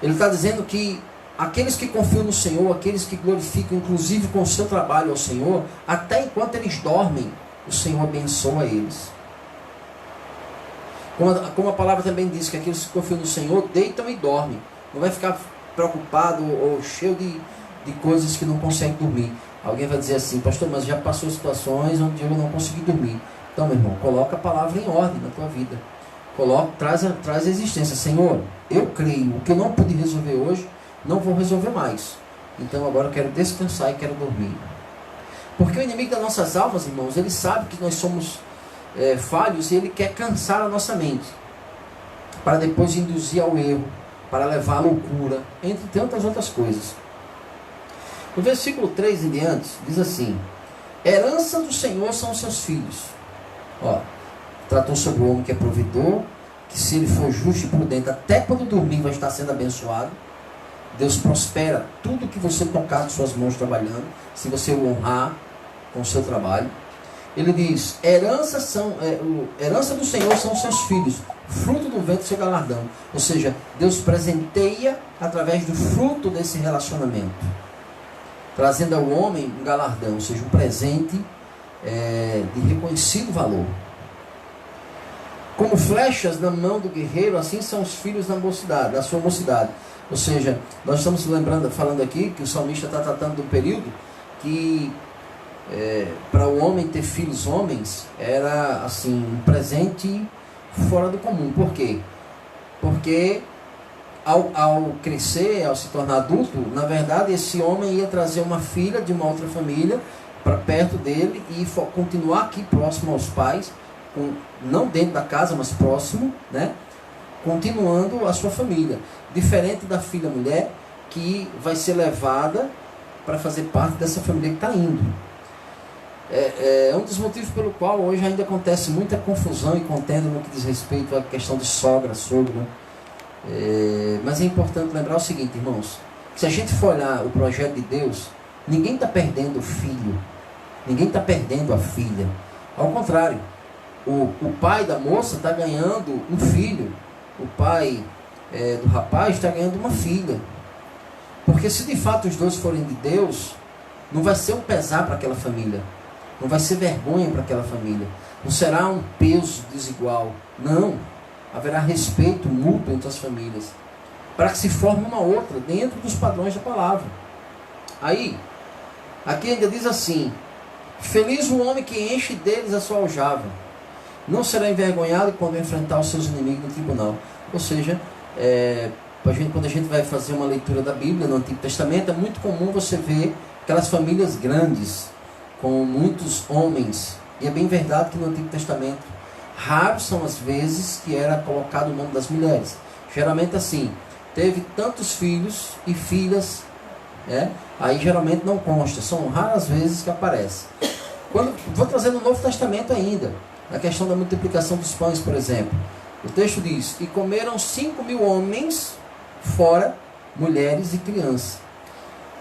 Speaker 1: Ele está dizendo que aqueles que confiam no Senhor, aqueles que glorificam inclusive com o seu trabalho ao Senhor, até enquanto eles dormem, o Senhor abençoa eles. Como a palavra também diz que aqueles que confiam no Senhor deitam e dormem. Não vai ficar preocupado ou cheio de coisas que não consegue dormir. Alguém vai dizer assim, pastor, mas já passou situações onde eu não consegui dormir. Então, meu irmão, coloca a palavra em ordem na tua vida. Traz a existência. Senhor, eu creio, o que eu não pude resolver hoje, não vou resolver mais. Então agora eu quero descansar e quero dormir. Porque o inimigo das nossas almas, irmãos, ele sabe que nós somos falhos e ele quer cansar a nossa mente. Para depois induzir ao erro, para levar à loucura, entre tantas outras coisas. No versículo 3 em diante, diz assim, herança do Senhor são os seus filhos. Ó, tratou sobre o homem que é provedor, que se ele for justo e prudente, até quando dormir vai estar sendo abençoado. Deus prospera tudo que você tocar com suas mãos trabalhando, se você o honrar com o seu trabalho. Ele diz, herança do Senhor são os seus filhos, fruto do ventre seu galardão. Ou seja, Deus presenteia através do fruto desse relacionamento, trazendo ao homem um galardão, ou seja, um presente de reconhecido valor. Como flechas na mão do guerreiro, assim são os filhos da sua mocidade. Ou seja, nós estamos falando aqui que o salmista está tratando de um período que para o homem ter filhos homens era assim um presente fora do comum. Por quê? Porque ao crescer, ao se tornar adulto, na verdade esse homem ia trazer uma filha de uma outra família para perto dele e continuar aqui próximo aos pais não dentro da casa, mas próximo, né? Continuando a sua família. Diferente da filha mulher, que vai ser levada para fazer parte dessa família que está indo. É um dos motivos pelo qual hoje ainda acontece muita confusão e contenda no que diz respeito à questão de sogra, sogro. Mas é importante lembrar o seguinte, irmãos, que se a gente for olhar o projeto de Deus, ninguém está perdendo o filho, ninguém está perdendo a filha. Ao contrário, o pai da moça está ganhando um filho, o pai do rapaz está ganhando uma filha. Porque se de fato os dois forem de Deus, não vai ser um pesar para aquela família, não vai ser vergonha para aquela família, não será um peso desigual, não. Haverá respeito mútuo entre as famílias, para que se forme uma outra, dentro dos padrões da palavra. Aí, aqui ainda diz assim: feliz o homem que enche deles a sua aljava, não será envergonhado quando enfrentar os seus inimigos no tribunal. Ou seja, quando a gente vai fazer uma leitura da Bíblia no Antigo Testamento, é muito comum você ver aquelas famílias grandes, com muitos homens. E é bem verdade que no Antigo Testamento, raros são as vezes que era colocado o nome das mulheres. Geralmente assim, teve tantos filhos e filhas, aí geralmente não consta, são raras vezes que aparece. Vou trazer no Novo Testamento ainda, na questão da multiplicação dos pães, por exemplo. O texto diz: e comeram 5.000 homens, fora mulheres e crianças.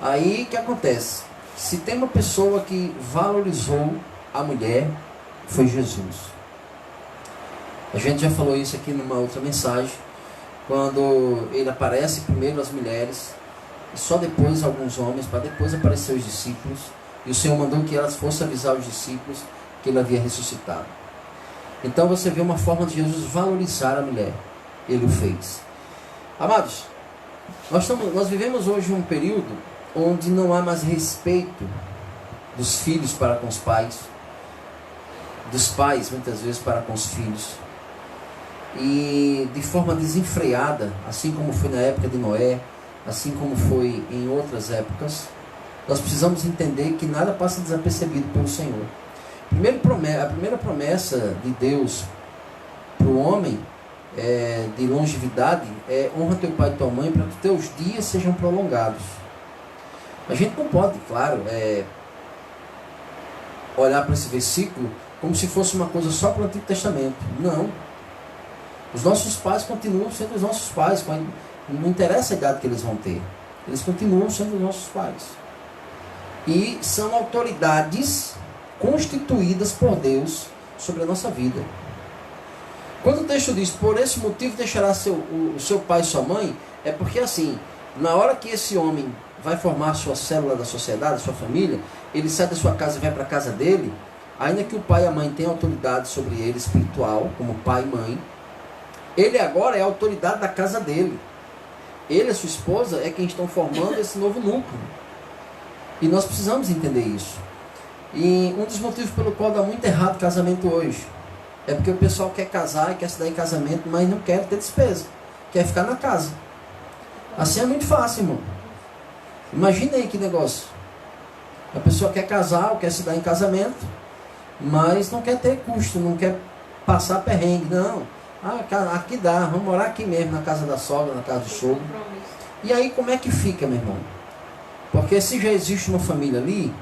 Speaker 1: Aí o que acontece? Se tem uma pessoa que valorizou a mulher, foi Jesus. A gente já falou isso aqui numa outra mensagem, quando ele aparece primeiro as mulheres, e só depois alguns homens, para depois aparecer os discípulos, e o Senhor mandou que elas fossem avisar os discípulos que ele havia ressuscitado. Então você vê uma forma de Jesus valorizar a mulher. Ele o fez. Amados, nós vivemos hoje um período onde não há mais respeito dos filhos para com os pais, dos pais muitas vezes para com os filhos, e de forma desenfreada, assim como foi na época de Noé, assim como foi em outras épocas. Nós precisamos entender que nada passa desapercebido pelo Senhor. A primeira promessa de Deus para o homem de longevidade é: honra teu pai e tua mãe para que teus dias sejam prolongados. A gente não pode, claro, olhar para esse versículo como se fosse uma coisa só para o Antigo Testamento. Não. Os nossos pais continuam sendo os nossos pais. Não interessa a idade que eles vão ter. Eles continuam sendo os nossos pais. E são autoridades constituídas por Deus sobre a nossa vida. Quando o texto diz: por esse motivo deixará o seu pai e sua mãe, é porque assim, na hora que esse homem vai formar a sua célula da sociedade, a sua família, ele sai da sua casa e vai para a casa dele, ainda que o pai e a mãe tenham autoridade sobre ele espiritual, como pai e mãe, ele agora é a autoridade da casa dele. Ele e a sua esposa é quem estão formando esse novo núcleo. E nós precisamos entender isso. E um dos motivos pelo qual dá muito errado o casamento hoje é porque o pessoal quer casar e quer se dar em casamento, mas não quer ter despesa, quer ficar na casa. Assim é muito fácil, irmão. Imagina aí que negócio. A pessoa quer casar ou quer se dar em casamento, mas não quer ter custo, não quer passar perrengue. Não, aqui dá, vamos morar aqui mesmo, na casa da sogra, na casa do sogro. E aí como é que fica, meu irmão? Porque se já existe uma família ali,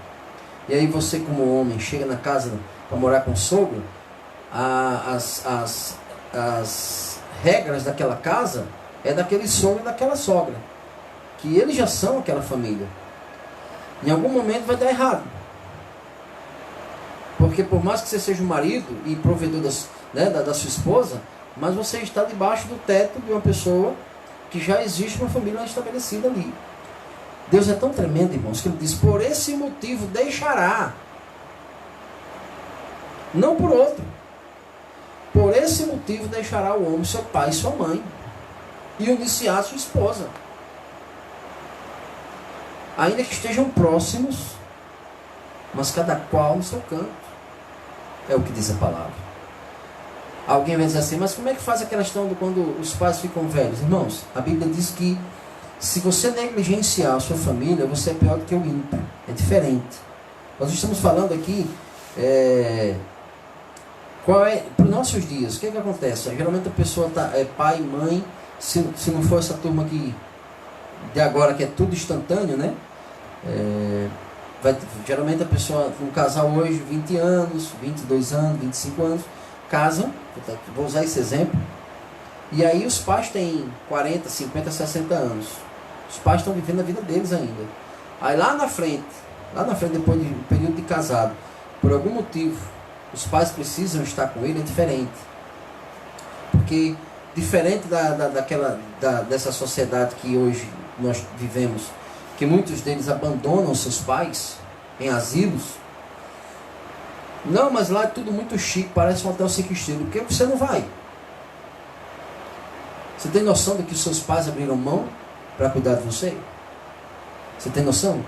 Speaker 1: e aí você como homem chega na casa para morar com o sogro, as regras daquela casa é daquele sogro e daquela sogra, que eles já são aquela família. Em algum momento vai dar errado, porque por mais que você seja o marido e provedor da sua esposa, mas você está debaixo do teto de uma pessoa que já existe uma família estabelecida ali. Deus é tão tremendo, irmãos, que ele diz: por esse motivo deixará, não por outro. Por esse motivo deixará o homem seu pai e sua mãe, e unir-se-á a sua esposa, ainda que estejam próximos, mas cada qual no seu canto. É o que diz a palavra. Alguém vai dizer assim: mas como é que faz aquela questão de quando os pais ficam velhos? Irmãos, a Bíblia diz que se você negligenciar a sua família, você é pior do que o ímpio. É diferente. Nós estamos falando aqui Qual é, para os nossos dias, o que acontece? Geralmente a pessoa é pai, mãe, se não for essa turma aqui de agora, que é tudo instantâneo, né? Geralmente a pessoa, um casal hoje, 20 anos, 22 anos, 25 anos, casam, vou usar esse exemplo, e aí os pais têm 40, 50, 60 anos. Os pais estão vivendo a vida deles ainda. Aí lá na frente, depois de um período de casado, por algum motivo, os pais precisam estar com ele, é diferente. Porque, diferente dessa sociedade que hoje nós vivemos, que muitos deles abandonam seus pais em asilos. Não, mas lá é tudo muito chique, parece um hotel 5 estrelas. Por que você não vai? Você tem noção de que os seus pais abriram mão para cuidar de você? Você tem noção?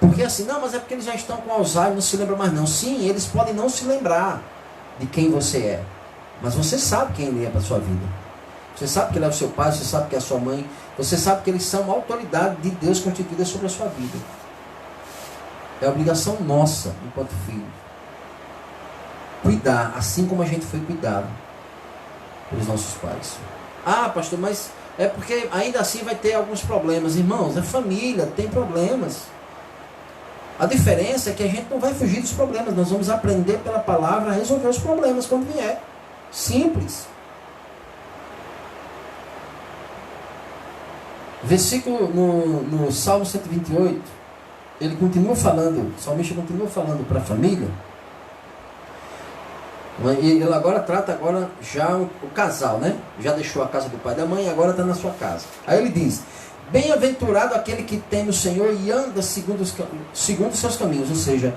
Speaker 1: Porque assim, não, mas é porque eles já estão com Alzheimer, não se lembram mais não. Sim, eles podem não se lembrar de quem você é, mas você sabe quem ele é para a sua vida. Você sabe que ele é o seu pai, você sabe que é a sua mãe, você sabe que eles são uma autoridade de Deus constituída sobre a sua vida. É obrigação nossa, enquanto filhos, cuidar, assim como a gente foi cuidado pelos nossos pais. Ah, pastor, mas é porque ainda assim vai ter alguns problemas. Irmãos, é família, tem problemas. A diferença é que a gente não vai fugir dos problemas, nós vamos aprender pela palavra a resolver os problemas quando vier. Simples. Versículo no Salmo 128, ele continua falando, o salmista continua falando para a família. Ele agora trata já o casal, né? Já deixou a casa do pai e da mãe, agora está na sua casa. Aí ele diz: bem-aventurado aquele que teme o Senhor e anda segundo os seus caminhos. Ou seja,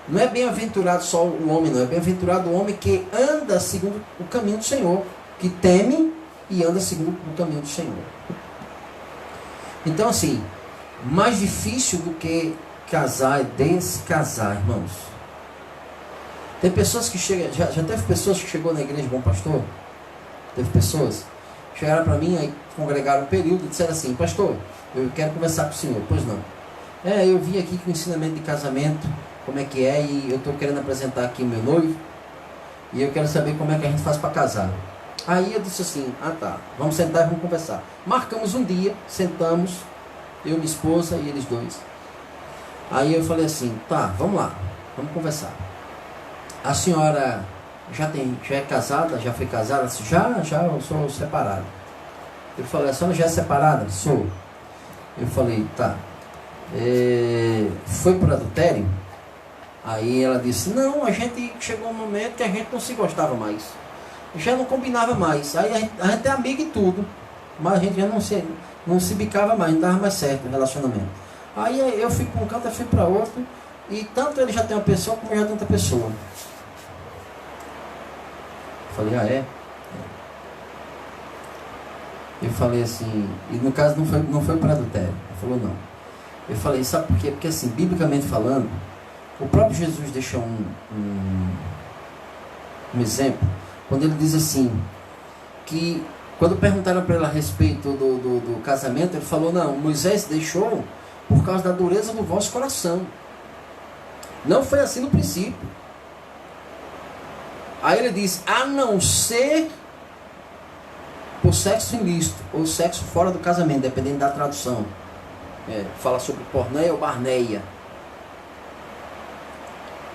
Speaker 1: não é bem-aventurado só o homem, não. É bem-aventurado o homem que anda segundo o caminho do Senhor. Que teme e anda segundo o caminho do Senhor. Então assim, mais difícil do que casar é descasar, irmãos. Tem pessoas que chegam, já teve pessoas que chegou na igreja Bom Pastor? Teve pessoas? Chegaram para mim, aí congregaram um período e disseram assim: pastor, eu quero conversar com o senhor. Pois não. Eu vim aqui com o ensinamento de casamento, como é que é, e eu estou querendo apresentar aqui o meu noivo, e eu quero saber como é que a gente faz para casar. Aí eu disse assim: tá, vamos sentar e vamos conversar. Marcamos um dia, sentamos, eu, minha esposa e eles dois. Aí eu falei assim: tá, vamos lá, vamos conversar. A senhora já é casada? Já foi casada? Ela disse: já, eu sou separado. Eu falei: a senhora já é separada? Sou. Eu falei: tá. Foi por adultério? Aí ela disse: não, a gente chegou um momento que a gente não se gostava mais. Já não combinava mais. Aí a gente é amiga e tudo, mas a gente já não se bicava mais, não dava mais certo o relacionamento. Aí eu fui para um canto, eu fui para outro, e tanto ele já tem uma pessoa como eu já tenho outra pessoa. Eu falei: é? Eu falei assim, e no caso não foi para adultério. Ele falou: não. Eu falei: sabe por quê? Porque assim, biblicamente falando, o próprio Jesus deixou um exemplo, quando ele diz assim, que quando perguntaram para ele a respeito do casamento, ele falou: não, Moisés deixou por causa da dureza do vosso coração. Não foi assim no princípio. Aí ele diz: a não ser por sexo ilícito ou sexo fora do casamento, dependendo da tradução. Fala sobre porneia ou barneia.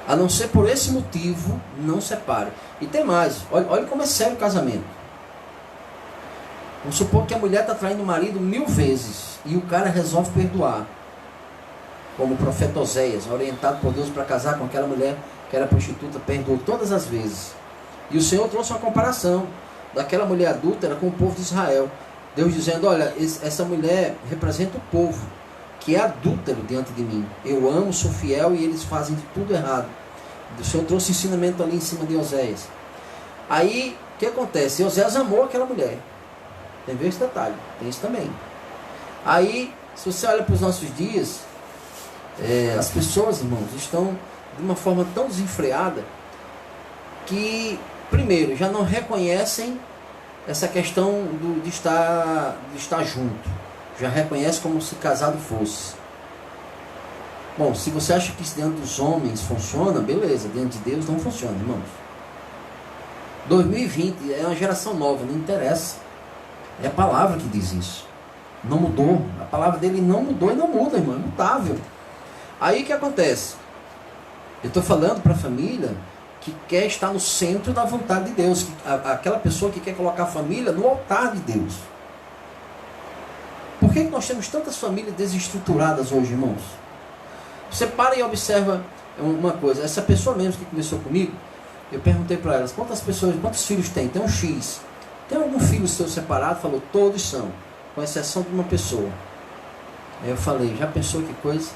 Speaker 1: A não ser por esse motivo, não separe. E tem mais, olha como é sério o casamento. Vamos supor que a mulher está traindo o marido 1000 vezes e o cara resolve perdoar. Como o profeta Oséias, orientado por Deus para casar com aquela mulher que era prostituta, perdoou todas as vezes. E o Senhor trouxe uma comparação daquela mulher adúltera com o povo de Israel. Deus dizendo: olha, essa mulher representa o povo que é adúltero diante de mim. Eu amo, sou fiel e eles fazem tudo errado. O Senhor trouxe ensinamento ali em cima de Oséias. Aí, o que acontece? Oséias amou aquela mulher. Tem esse detalhe, tem isso também. Aí, se você olha para os nossos dias, as pessoas, irmãos, estão de uma forma tão desenfreada que, primeiro, já não reconhecem essa questão de estar junto. Já reconhece como se casado fosse. Bom, se você acha que isso diante dos homens funciona, beleza. Diante de Deus não funciona, irmãos. 2020 é uma geração nova, não interessa. É a palavra que diz isso. Não mudou. A palavra dele não mudou e não muda, irmão. É imutável. Aí o que acontece? Eu estou falando para a família que quer estar no centro da vontade de Deus. Aquela pessoa que quer colocar a família no altar de Deus. Por que nós temos tantas famílias desestruturadas hoje, irmãos? Você para e observa uma coisa. Essa pessoa mesmo que conversou comigo, eu perguntei para elas, quantos filhos tem? Tem um X. Tem algum filho seu separado? Falou, todos são, com exceção de uma pessoa. Aí eu falei, já pensou que coisa?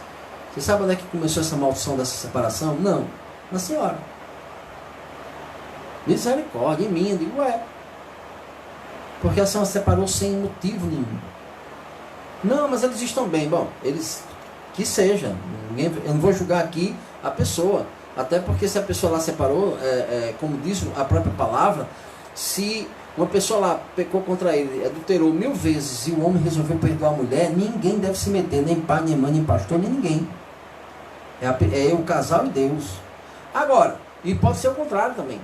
Speaker 1: Você sabe onde é que começou essa maldição dessa separação? Não, na senhora. Misericórdia, em mim. Eu digo, porque a senhora separou sem motivo nenhum. Não, mas eles estão bem. Bom, eles, que seja. Eu não vou julgar aqui a pessoa. Até porque se a pessoa lá separou, como diz a própria palavra, se uma pessoa lá pecou contra ele, adulterou 1000 vezes e o homem resolveu perdoar a mulher, ninguém deve se meter, nem pai, nem mãe, nem pastor, nem ninguém. É o casal e Deus. Agora, e pode ser o contrário também.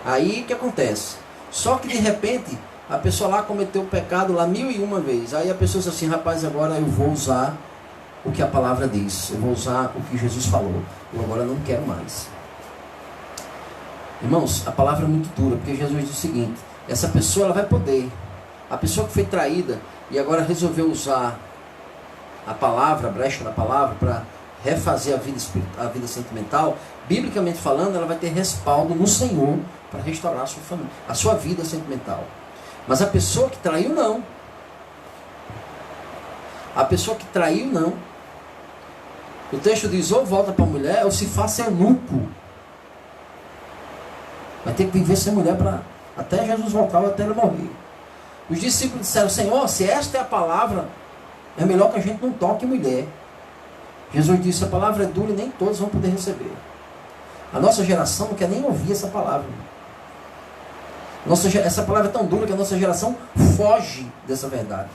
Speaker 1: Aí o que acontece? Só que de repente a pessoa lá cometeu o pecado lá 1001 vezes. Aí a pessoa diz assim, rapaz, agora eu vou usar o que a palavra diz. Eu vou usar o que Jesus falou. Eu agora não quero mais. Irmãos, a palavra é muito dura, porque Jesus diz o seguinte, essa pessoa ela vai poder. A pessoa que foi traída e agora resolveu usar a palavra, a brecha da palavra, para refazer a vida sentimental, biblicamente falando, ela vai ter respaldo no Senhor para restaurar a sua família, a sua vida sentimental. Mas a pessoa que traiu, não. A pessoa que traiu, não. O texto diz, ou volta para a mulher, ou se faça eunuco. Vai ter que viver sem mulher até Jesus voltar ou até ele morrer. Os discípulos disseram, Senhor, se esta é a palavra, é melhor que a gente não toque mulher. Jesus disse, a palavra é dura e nem todos vão poder receber. A nossa geração não quer nem ouvir essa palavra. Essa palavra é tão dura que a nossa geração foge dessa verdade.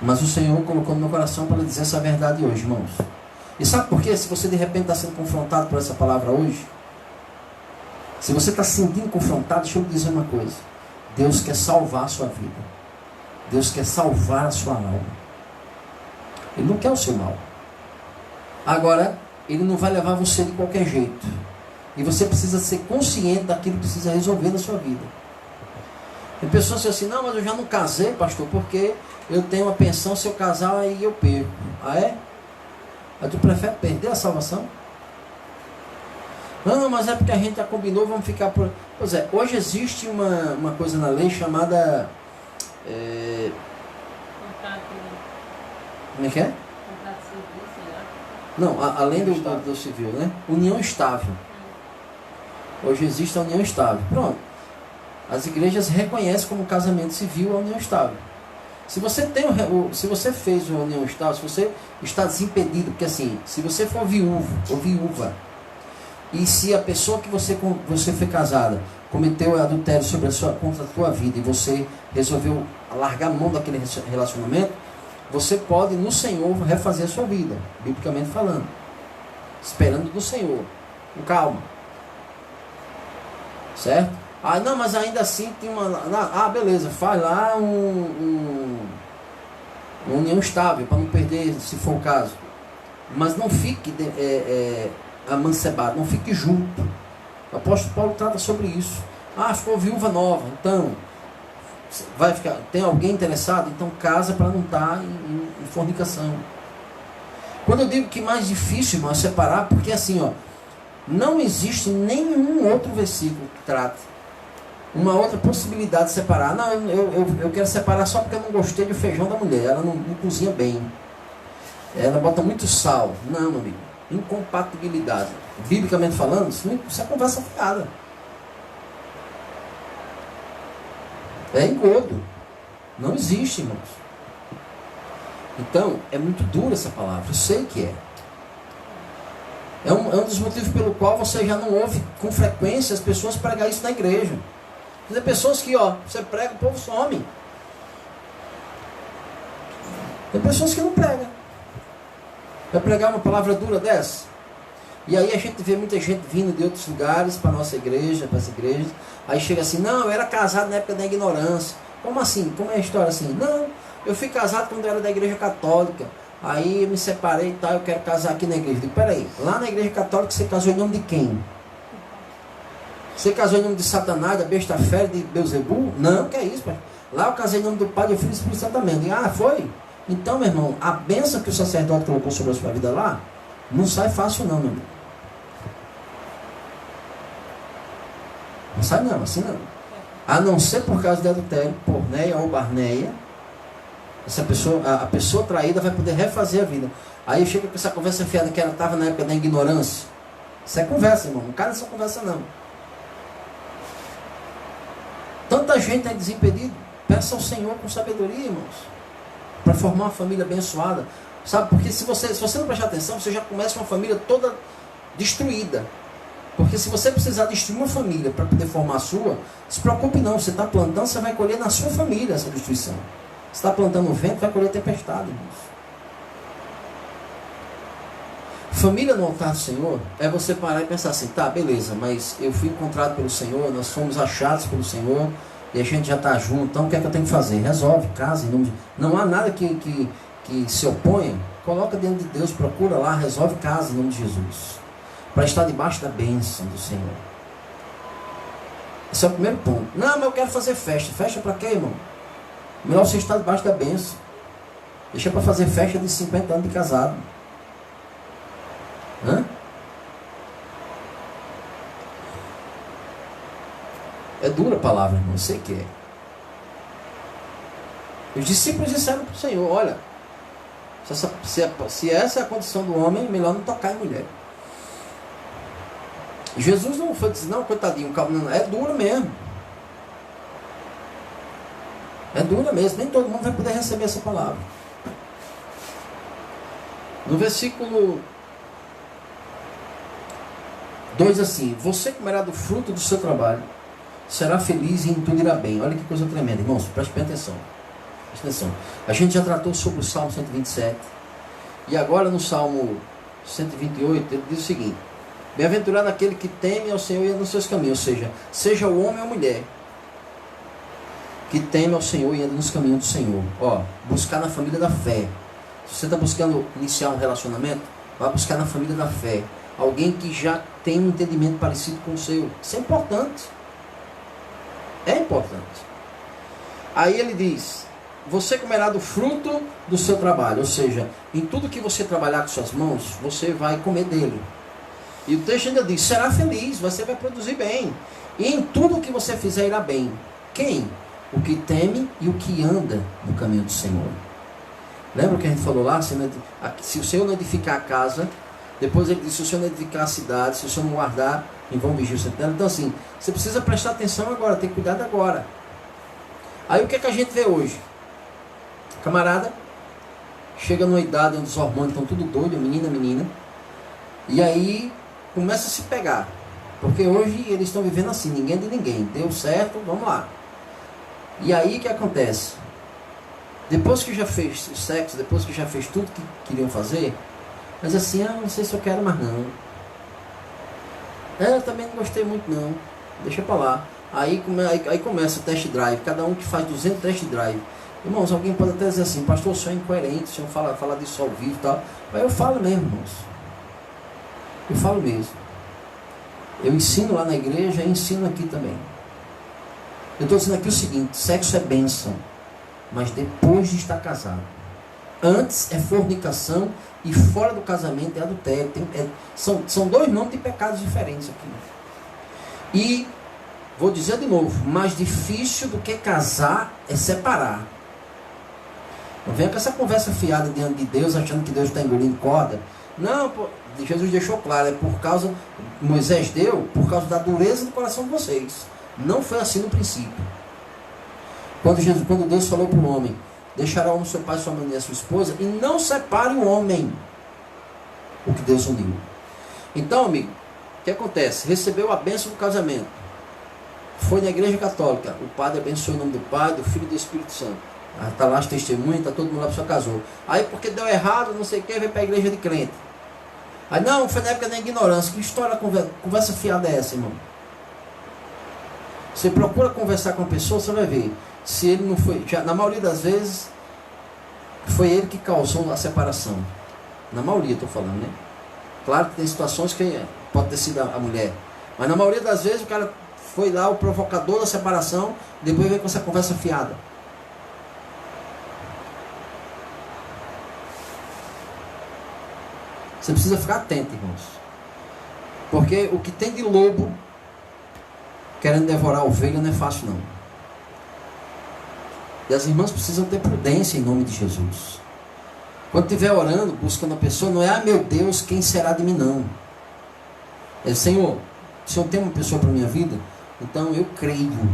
Speaker 1: Mas o Senhor colocou no meu coração para dizer essa verdade hoje, irmãos. E sabe por quê? Se você de repente está sendo confrontado por essa palavra hoje, se você está se sentindo confrontado, deixa eu lhe dizer uma coisa. Deus quer salvar a sua vida. Deus quer salvar a sua alma. Ele não quer o seu mal. Agora, Ele não vai levar você de qualquer jeito. E você precisa ser consciente daquilo que precisa resolver na sua vida. Tem pessoas que dizem assim, não, mas eu já não casei, pastor, porque eu tenho uma pensão, se eu casar, aí eu perco. Ah, é? Aí tu prefere perder a salvação? Não, mas é porque a gente já combinou, vamos ficar por... Pois é, hoje existe uma coisa na lei chamada... Como é que é? Não, além do civil, né? União estável. Hoje existe a união estável. Pronto. As igrejas reconhecem como casamento civil a união estável. Se você fez uma união estável, se você está desimpedido, porque assim, se você for viúvo ou viúva, e se a pessoa que você foi casada cometeu adultério contra a tua vida e você resolveu largar a mão daquele relacionamento, você pode no Senhor refazer a sua vida, biblicamente falando, esperando do Senhor, com calma, certo? Ah, não, mas ainda assim tem uma... Ah, beleza, faz lá uma união estável, para não perder, se for o caso. Mas não fique amancebado, não fique junto. O apóstolo Paulo trata sobre isso. Ah, ficou viúva nova, então... tem alguém interessado? Então casa para não estar em fornicação. Quando eu digo que mais difícil, irmão, é separar, porque assim, ó, não existe nenhum outro versículo que trate uma outra possibilidade de separar. Não, eu quero separar só porque eu não gostei do feijão da mulher. Ela não cozinha bem. Ela bota muito sal. Não, meu amigo. Incompatibilidade. Biblicamente falando, isso é conversa fiada. É engodo. Não existe, irmãos. Então, é muito dura essa palavra. Eu sei que é. É um dos motivos pelo qual você já não ouve com frequência as pessoas pregar isso na igreja. Tem pessoas que, você prega, o povo some. Tem pessoas que não pregam. Vai pregar uma palavra dura dessa? E aí a gente vê muita gente vindo de outros lugares para nossa igreja, para essa igreja. Aí chega assim, não, eu era casado na época da ignorância. Como assim? Como é a história assim? Não, eu fui casado quando eu era da igreja católica. Aí eu me separei e tal, eu quero casar aqui na igreja. Eu digo, peraí, lá na igreja católica você casou em nome de quem? Você casou em nome de Satanás, da besta fera, de Beuzebu? Não, que é isso, pai. Lá eu casei em nome do Pai, do Filho e do Espírito Santo também. Eu digo, ah, foi? Então, meu irmão, a bênção que o sacerdote colocou sobre a sua vida lá, não sai fácil não, meu irmão. Não sai não, assim não. A não ser por causa de adultério, porneia ou barneia, essa pessoa, a pessoa traída vai poder refazer a vida. Aí chega com essa conversa fiada que ela estava na época da ignorância. Isso é conversa, irmão. Não cai nessa conversa não. Tanta gente é desimpedido. Peça ao Senhor com sabedoria, irmãos, para formar uma família abençoada. Sabe, porque se você não prestar atenção, você já começa uma família toda destruída. Porque se você precisar destruir uma família para poder formar a sua, se preocupe não, você está plantando, você vai colher na sua família essa destruição. Você está plantando o vento, vai colher tempestade, irmãos. Família no altar do Senhor é você parar e pensar assim, tá, beleza, mas eu fui encontrado pelo Senhor, nós fomos achados pelo Senhor, e a gente já está junto, então o que é que eu tenho que fazer? Resolve, casa, em nome de... Não há nada que se oponha, coloca diante de Deus, procura lá, resolve, casa, em nome de Jesus. Para estar debaixo da bênção do Senhor. Esse é o primeiro ponto. Não, mas eu quero fazer festa. Festa para quê, irmão? Melhor você estar debaixo da bênção. Deixa para fazer festa de 50 anos de casado. Hã? É dura a palavra, irmão. Eu sei que é. Os discípulos disseram para o Senhor, olha, se essa é a condição do homem, melhor não tocar em mulher. Jesus não foi dizer, não, coitadinho, calma, é dura mesmo. É dura mesmo, nem todo mundo vai poder receber essa palavra. No versículo 2 assim, você comerá do fruto do seu trabalho, será feliz e em tudo irá bem. Olha que coisa tremenda, irmãos, preste bem atenção. Preste atenção. A gente já tratou sobre o Salmo 127, e agora no Salmo 128, ele diz o seguinte, bem-aventurado aquele que teme ao Senhor e anda nos seus caminhos. Ou seja, seja o homem ou a mulher que teme ao Senhor e anda nos caminhos do Senhor. Ó, buscar na família da fé. Se você está buscando iniciar um relacionamento, vá buscar na família da fé. Alguém que já tem um entendimento parecido com o seu. Isso é importante. É importante. Aí ele diz, você comerá do fruto do seu trabalho. Ou seja, em tudo que você trabalhar com suas mãos, você vai comer dele. E o texto ainda diz, será feliz, você vai produzir bem. E em tudo que você fizer irá bem. Quem? O que teme e o que anda no caminho do Senhor. Lembra o que a gente falou lá? Se o Senhor não edificar a casa, depois ele disse, se o Senhor não edificar a cidade, se o Senhor não guardar, em vão vigir o sentinela. Então assim, você precisa prestar atenção agora, ter cuidado agora. Aí o que é que a gente vê hoje? Camarada, chega numa idade onde os hormônios estão tudo doidos, menina. E aí começa a se pegar, porque hoje eles estão vivendo assim, ninguém de ninguém, deu certo, vamos lá. E aí o que acontece? Depois que já fez o sexo, depois que já fez tudo que queriam fazer, mas assim, não sei se eu quero mais não. Eu também não gostei muito não, deixa pra lá. Aí começa o test drive, cada um que faz 200 test drive. Irmãos, alguém pode até dizer assim, pastor, o senhor é incoerente, o senhor fala disso ao vivo e tal. Mas eu falo mesmo, irmãos. Eu falo mesmo. Eu ensino lá na igreja e ensino aqui também. Eu estou dizendo aqui o seguinte, sexo é bênção, mas depois de estar casado. Antes é fornicação e fora do casamento é adultério. São dois nomes de pecados diferentes aqui. E, vou dizer de novo, mais difícil do que casar é separar. Não venha com essa conversa fiada diante de Deus, achando que Deus está engolindo corda. Não, Jesus deixou claro, é por causa, Moisés deu, por causa da dureza do coração de vocês. Não foi assim no princípio. Quando Deus falou para o homem, deixará o homem seu pai, sua mãe e a sua esposa, e não separe o homem, o que Deus uniu. Então, amigo, o que acontece? Recebeu a bênção do casamento. Foi na igreja católica, o padre abençoou o nome do Pai, do Filho e do Espírito Santo. Está lá as testemunhas, está todo mundo lá, a pessoa casou. Aí porque deu errado, não sei o que, veio para a igreja de crente. Aí não, foi na época da ignorância. Que história, conversa fiada é essa, irmão? Você procura conversar com a pessoa, você vai ver. Se ele não foi, já, na maioria das vezes, foi ele que causou a separação. Na maioria, estou falando, né? Claro que tem situações que pode ter sido a mulher. Mas na maioria das vezes o cara foi lá o provocador da separação, depois veio com essa conversa fiada. Você precisa ficar atento, irmãos. Porque o que tem de lobo querendo devorar a ovelha não é fácil, não. E as irmãs precisam ter prudência em nome de Jesus. Quando estiver orando, buscando a pessoa, não é, ah, meu Deus, quem será de mim, não. É, Senhor, o Senhor tem uma pessoa para a minha vida? Então eu creio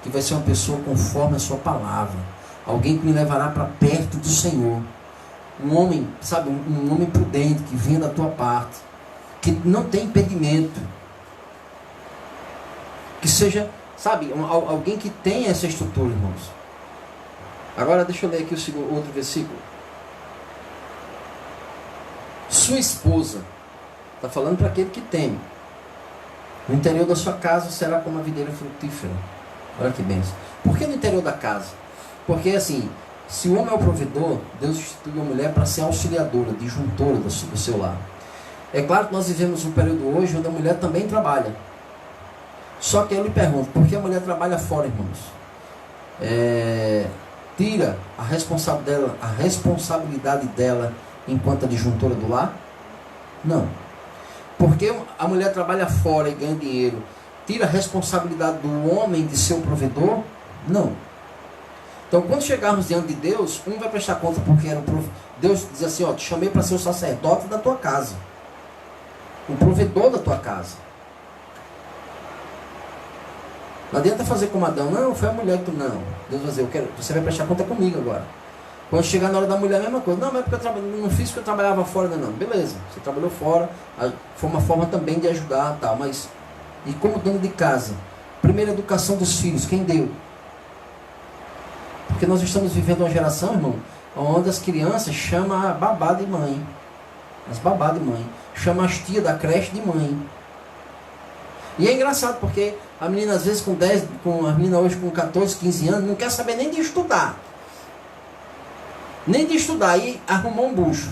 Speaker 1: que vai ser uma pessoa conforme a sua palavra. Alguém que me levará para perto do Senhor. Um homem, sabe, um homem prudente, que venha da tua parte. Que não tem impedimento. Que seja, sabe, alguém que tenha essa estrutura, irmãos. Agora deixa eu ler aqui o outro versículo. Sua esposa, está falando para aquele que teme. No interior da sua casa será como a videira frutífera. Olha que bênção. Por que no interior da casa? Porque assim, se o homem é o provedor, Deus instituiu a mulher para ser auxiliadora, disjuntora do seu lar. É claro que nós vivemos um período hoje onde a mulher também trabalha. Só que eu lhe pergunto, por que a mulher trabalha fora, irmãos? Tira a responsabilidade dela enquanto a disjuntora do lar? Não. Porque a mulher trabalha fora e ganha dinheiro, tira a responsabilidade do homem de ser o provedor? Não. Então, quando chegarmos diante de Deus, um vai prestar conta porque era o provedor. Deus diz assim, ó, te chamei para ser o sacerdote da tua casa. O provedor da tua casa. Não adianta fazer como Adão, não, foi a mulher que tu não. Deus vai dizer, você vai prestar conta comigo agora. Quando chegar na hora da mulher, a mesma coisa. Não, mas é porque eu não fiz porque eu trabalhava fora, não. Beleza, você trabalhou fora, foi uma forma também de ajudar, tal, mas e como dono de casa? Primeira educação dos filhos, quem deu? Porque nós estamos vivendo uma geração, irmão, onde as crianças chamam a babá de mãe. As babá de mãe. Chamam as tias da creche de mãe. E é engraçado porque a menina às vezes a menina hoje com 14, 15 anos, não quer saber nem de estudar. Nem de estudar, e arrumou um bucho.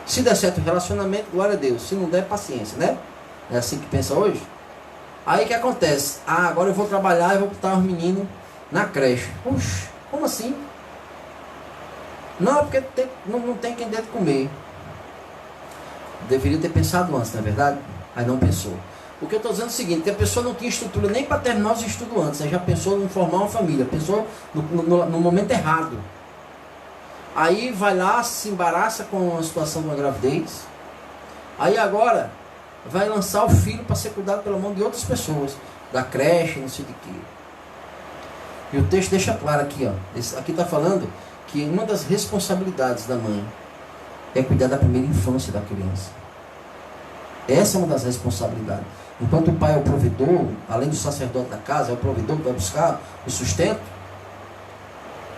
Speaker 1: Se der certo o relacionamento, glória a Deus. Se não der, paciência, né? É assim que pensa hoje? Aí o que acontece? Ah, agora eu vou trabalhar e vou botar os meninos na creche. Puxa, como assim? Não, porque não tem quem dê de comer. Deveria ter pensado antes, não é verdade? Aí não pensou. O que eu estou dizendo é o seguinte, que a pessoa não tinha estrutura nem para terminar os estudos antes. Aí já pensou em formar uma família. Pensou no momento errado. Aí vai lá, se embaraça com a situação de uma gravidez. Aí agora vai lançar o filho para ser cuidado pela mão de outras pessoas. Da creche, não sei de quê. E o texto deixa claro aqui, ó. Aqui está falando que uma das responsabilidades da mãe é cuidar da primeira infância da criança. Essa é uma das responsabilidades. Enquanto o pai é o provedor, além do sacerdote da casa, é o provedor que vai buscar o sustento,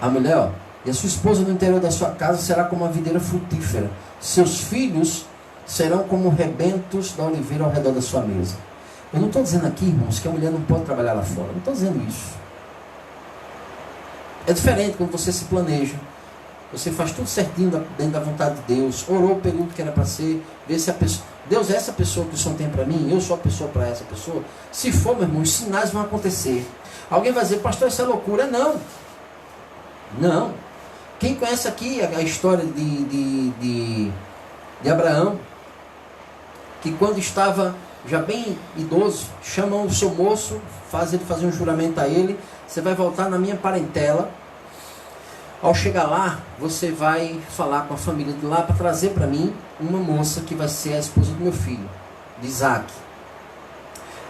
Speaker 1: a mulher, ó, e a sua esposa no interior da sua casa será como uma videira frutífera. Seus filhos serão como rebentos da oliveira ao redor da sua mesa. Eu não estou dizendo aqui, irmãos, que a mulher não pode trabalhar lá fora. Não estou dizendo isso. É diferente quando você se planeja. Você faz tudo certinho dentro da vontade de Deus. Orou o período que era para ser. Vê se a pessoa... Deus é essa pessoa que o Senhor tem para mim. Eu sou a pessoa para essa pessoa. Se for, meu irmão, os sinais vão acontecer. Alguém vai dizer, pastor, isso é loucura. Não. Não. Quem conhece aqui a história de Abraão, que quando estava já bem idoso, chamam o seu moço, faz ele fazer um juramento a ele, você vai voltar na minha parentela. Ao chegar lá, você vai falar com a família de lá para trazer para mim uma moça que vai ser a esposa do meu filho, de Isaac.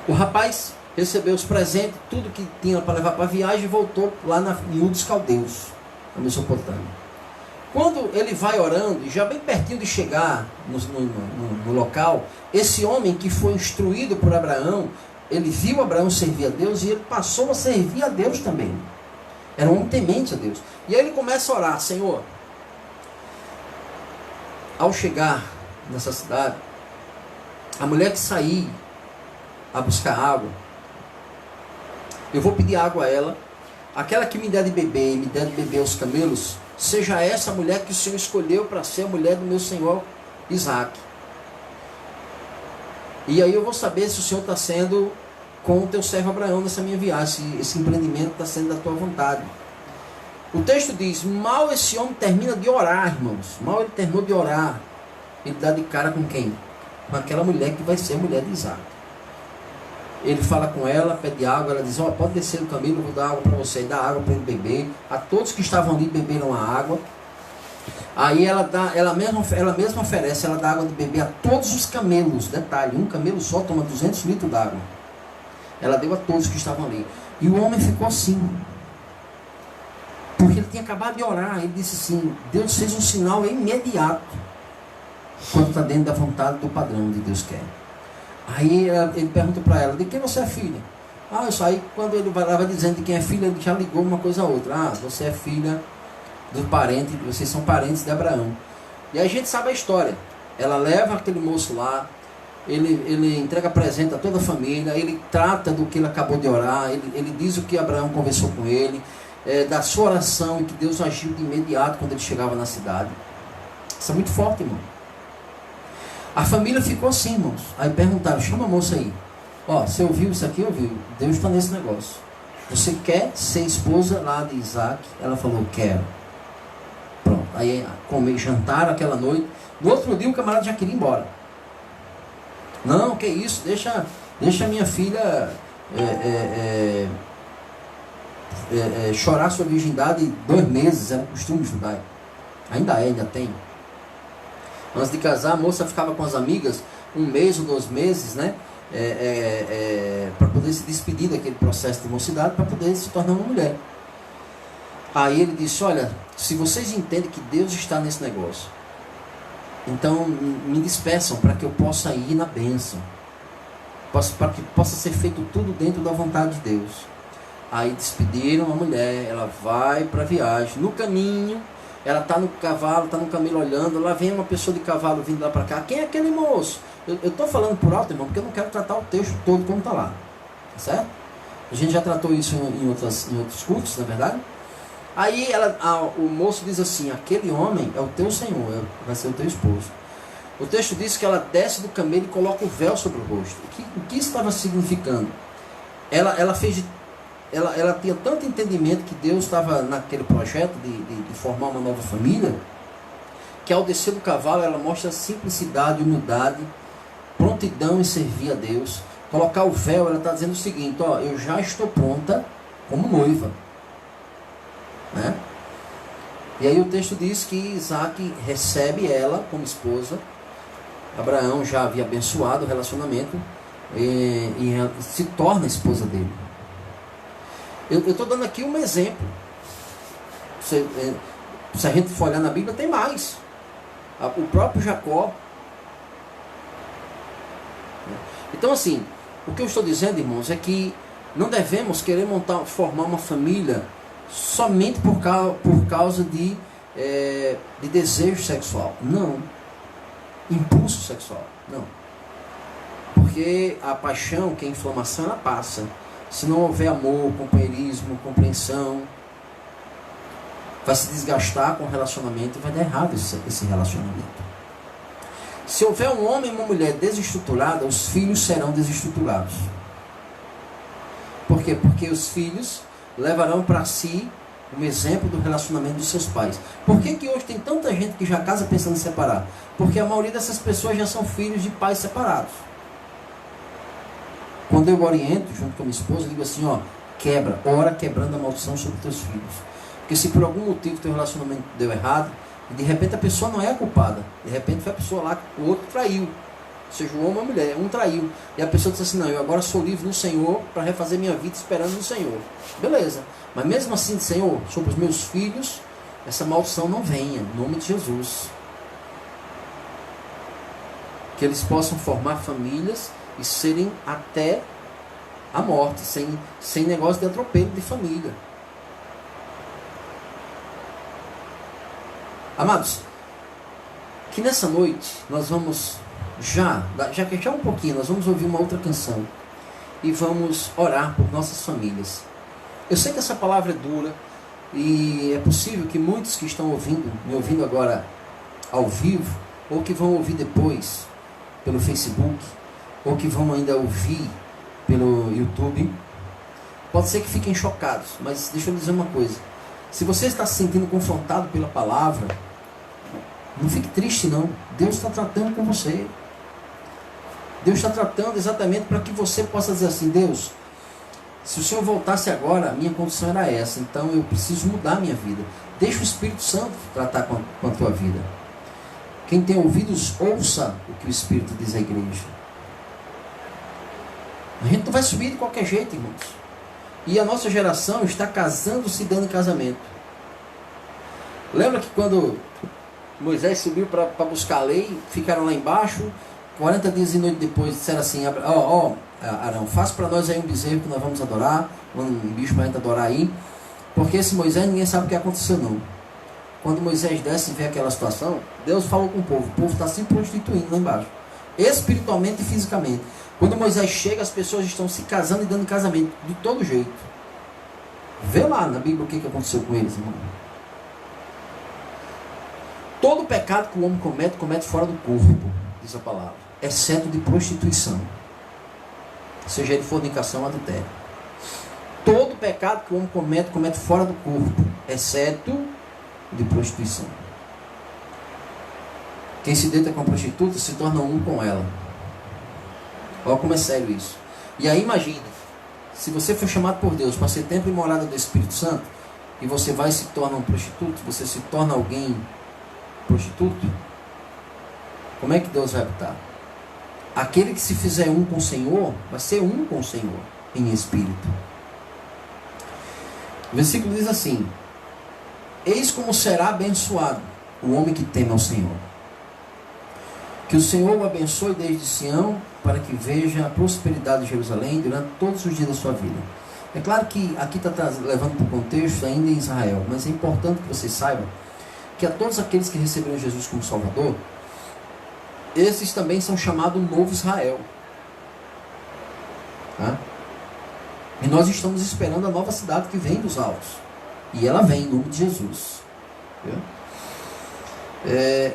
Speaker 1: O rapaz recebeu os presentes, tudo que tinha para levar para a viagem, e voltou lá em Ur dos Caldeus, na Mesopotâmia. Quando ele vai orando, já bem pertinho de chegar no local, esse homem que foi instruído por Abraão, ele viu Abraão servir a Deus e ele passou a servir a Deus também. Era um homem temente a Deus. E aí ele começa a orar, Senhor, ao chegar nessa cidade, a mulher que sair a buscar água, eu vou pedir água a ela, aquela que me der de beber e me der de beber aos camelos, seja essa a mulher que o Senhor escolheu para ser a mulher do meu senhor Isaac. E aí eu vou saber se o Senhor está sendo com o teu servo Abraão nessa minha viagem, se esse empreendimento está sendo da tua vontade. O texto diz, mal esse homem termina de orar, irmãos, mal ele terminou de orar, ele dá de cara com quem? Com aquela mulher que vai ser a mulher de Isaac. Ele fala com ela, pede água, ela diz, ó, pode descer do camelo, eu vou dar água para você, dá água para ele beber. A todos que estavam ali beberam a água. Aí ela mesma oferece, ela dá água de beber a todos os camelos. Detalhe, um camelo só toma 200 litros d'água. Ela deu a todos que estavam ali. E o homem ficou assim. Porque ele tinha acabado de orar. Ele disse assim, Deus fez um sinal imediato. Quando está dentro da vontade do padrão de Deus quer. Aí ele pergunta para ela, de quem você é filha? Ah, isso aí, quando ele vai dizendo de quem é filha, ele já ligou uma coisa a outra. Ah, você é filha do parente, vocês são parentes de Abraão. E aí a gente sabe a história. Ela leva aquele moço lá, ele entrega presente a toda a família, ele trata do que ele acabou de orar, ele diz o que Abraão conversou com ele, da sua oração e que Deus agiu de imediato quando ele chegava na cidade. Isso é muito forte, irmão. A família ficou assim, irmãos. Aí perguntaram, chama a moça aí. Ó, você ouviu isso aqui? Ouviu. Deus está nesse negócio. Você quer ser esposa lá de Isaac? Ela falou, quero. Pronto. Aí jantaram aquela noite. No outro dia o camarada já queria ir embora. Não, que isso? Deixa minha filha chorar sua virgindade 2 meses. Era um costume judaico. Ainda tem. Antes de casar, a moça ficava com as amigas 1 mês ou 2 meses, né? Para poder se despedir daquele processo de mocidade, para poder se tornar uma mulher. Aí ele disse, olha, se vocês entendem que Deus está nesse negócio, então me despeçam para que eu possa ir na bênção, para que possa ser feito tudo dentro da vontade de Deus. Aí despediram a mulher, ela vai para a viagem. No caminho, ela está no cavalo, está no camelo olhando, lá vem uma pessoa de cavalo vindo lá para cá. Quem é aquele moço? Eu estou falando por alto, irmão, porque eu não quero tratar o texto todo como está lá. Tá certo? A gente já tratou isso em outros cultos, na verdade. Aí o moço diz assim, aquele homem é o teu senhor, vai ser o teu esposo. O texto diz que ela desce do camelo e coloca o véu sobre o rosto. O que estava significando? Ela tinha tanto entendimento que Deus estava naquele projeto de formar uma nova família, que ao descer do cavalo ela mostra simplicidade, humildade, prontidão em servir a Deus. Colocar o véu, ela está dizendo o seguinte, ó, eu já estou pronta como noiva. Né? E aí o texto diz que Isaac recebe ela como esposa. Abraão já havia abençoado o relacionamento e se torna a esposa dele. Eu estou dando aqui um exemplo. Se a gente for olhar na Bíblia, tem mais. O próprio Jacó. Então assim, o que eu estou dizendo, irmãos, é que não devemos querer formar uma família somente por causa de desejo sexual. Não. Impulso sexual. Não. Porque a paixão, que é a inflamação, ela passa. Se não houver amor, companheirismo, compreensão, vai se desgastar com o relacionamento e vai dar errado esse relacionamento. Se houver um homem e uma mulher desestruturada, os filhos serão desestruturados. Por quê? Porque os filhos levarão para si um exemplo do relacionamento dos seus pais. Por que hoje tem tanta gente que já casa pensando em separar? Porque a maioria dessas pessoas já são filhos de pais separados. Quando eu oriento, junto com a minha esposa, eu digo assim, ó, ora quebrando a maldição sobre teus filhos. Porque se por algum motivo teu relacionamento deu errado, e de repente a pessoa não é a culpada, de repente foi a pessoa lá, o outro traiu, seja o homem ou a mulher, um traiu, e a pessoa diz assim, não, eu agora sou livre no Senhor para refazer minha vida esperando no Senhor. Beleza, mas mesmo assim, Senhor, sobre os meus filhos, essa maldição não venha, em nome de Jesus. Que eles possam formar famílias e serem até a morte, sem negócio de atropelo de família. que nessa noite nós vamos já um pouquinho, nós vamos ouvir uma outra canção e vamos orar por nossas famílias. Eu sei que essa palavra é dura e é possível que muitos que estão me ouvindo agora ao vivo, ou que vão ouvir depois pelo Facebook, ou que vão ainda ouvir pelo YouTube, pode ser que fiquem chocados, mas deixa eu dizer uma coisa: se você está se sentindo confrontado pela palavra, não fique triste não. Deus está tratando com você. Deus está tratando exatamente para que você possa dizer assim: Deus, se o Senhor voltasse agora, a minha condição era essa, então eu preciso mudar a minha vida. Deixa o Espírito Santo tratar com a tua vida. Quem tem ouvidos, ouça o que o Espírito diz à igreja. A gente não vai subir de qualquer jeito, irmãos. E a nossa geração está casando-se e dando casamento. Lembra que quando Moisés subiu para buscar a lei, ficaram lá embaixo, 40 dias e noite depois disseram assim: Arão, faz para nós aí um bezerro que nós vamos adorar, um bicho para a gente adorar aí, porque esse Moisés ninguém sabe o que aconteceu não. Quando Moisés desce e vê aquela situação, Deus falou com o povo está se prostituindo lá embaixo, espiritualmente e fisicamente. Quando Moisés chega, as pessoas estão se casando e dando casamento de todo jeito. Vê lá na Bíblia o que aconteceu com eles, irmão. Todo pecado que o homem comete fora do corpo, diz a palavra, exceto de prostituição, seja de fornicação ou adultério. Todo pecado que o homem comete fora do corpo, exceto de prostituição. Quem se deita com a prostituta se torna um com ela. Olha como é sério isso. E aí imagine, se você for chamado por Deus para ser templo e morada do Espírito Santo, e você vai e se torna um prostituto, você se torna alguém prostituto, como é que Deus vai habitar? Aquele que se fizer um com o Senhor, vai ser um com o Senhor, em espírito. O versículo diz assim: eis como será abençoado o homem que teme ao Senhor. Que o Senhor o abençoe desde Sião, para que veja a prosperidade de Jerusalém durante todos os dias da sua vida. É claro que aqui está levando para o contexto ainda em Israel, mas é importante que vocês saibam que a todos aqueles que receberam Jesus como Salvador, esses também são chamados Novo Israel. Tá? E nós estamos esperando a nova cidade que vem dos altos. E ela vem em nome de Jesus.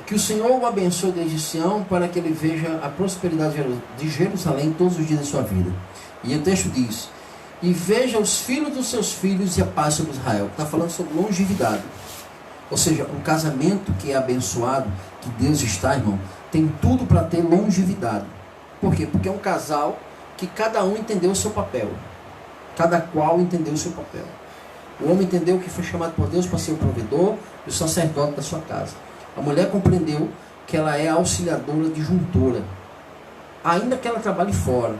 Speaker 1: Que o Senhor o abençoe desde Sião, para que ele veja a prosperidade de Jerusalém todos os dias da sua vida. E o texto diz: e veja os filhos dos seus filhos e a paz sobre Israel. Está falando sobre longevidade. Ou seja, um casamento que é abençoado, que Deus está, irmão, tem tudo para ter longevidade. Por quê? Porque é um casal que cada um entendeu o seu papel. Cada qual entendeu o seu papel. O homem entendeu que foi chamado por Deus para ser o provedor e o sacerdote da sua casa. A mulher compreendeu que ela é a auxiliadora, disjuntora. Ainda que ela trabalhe fora,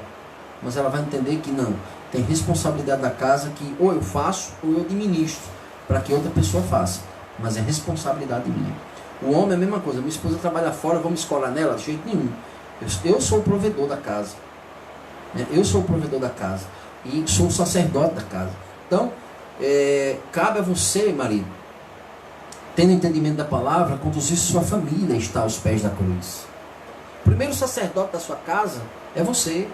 Speaker 1: mas ela vai entender que não, tem responsabilidade da casa que ou eu faço ou eu administro para que outra pessoa faça, mas é responsabilidade minha. O homem é a mesma coisa: minha esposa trabalha fora, vamos escolar nela? De jeito nenhum. Eu sou o provedor da casa. Eu sou o provedor da casa e sou o sacerdote da casa. Então, cabe a você, marido, tendo entendimento da palavra, conduzir sua família a estar aos pés da cruz. O primeiro sacerdote da sua casa é você.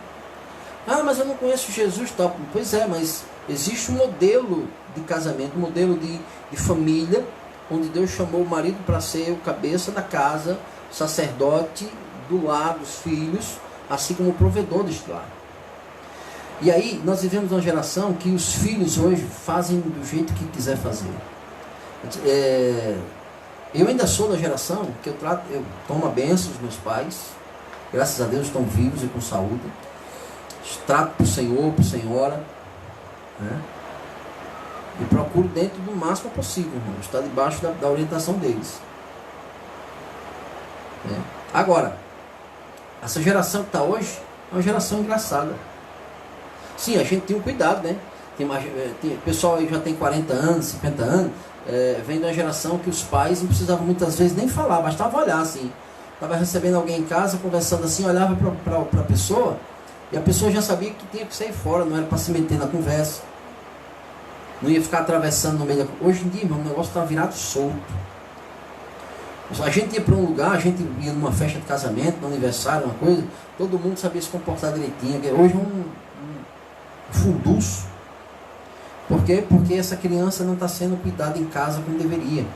Speaker 1: Ah, mas eu não conheço Jesus, tal. Pois é, mas existe um modelo de casamento, um modelo de família, onde Deus chamou o marido para ser o cabeça da casa, sacerdote do lar dos filhos, assim como o provedor deste lar. E aí, nós vivemos uma geração que os filhos hoje fazem do jeito que quiser fazer. Eu ainda sou da geração que eu tomo a bênção dos meus pais, graças a Deus estão vivos e com saúde, trato para o Senhor, para a Senhora, né? E procuro dentro do máximo possível, irmão, estar debaixo da orientação deles. Agora, essa geração que está hoje é uma geração engraçada. Sim, a gente tem um cuidado, né? Tem pessoal aí já tem 40 anos, 50 anos, vem de uma geração que os pais não precisavam muitas vezes nem falar, bastava olhar assim. Estava recebendo alguém em casa, conversando assim, olhava para a pessoa, e a pessoa já sabia que tinha que sair fora, não era para se meter na conversa. Não ia ficar atravessando no meio da... Hoje em dia, irmão, o negócio está virado solto. A gente ia para um lugar, a gente ia numa festa de casamento, num aniversário, uma coisa, todo mundo sabia se comportar direitinho. Hoje é um funduço. Por quê? Porque essa criança não está sendo cuidada em casa como deveria.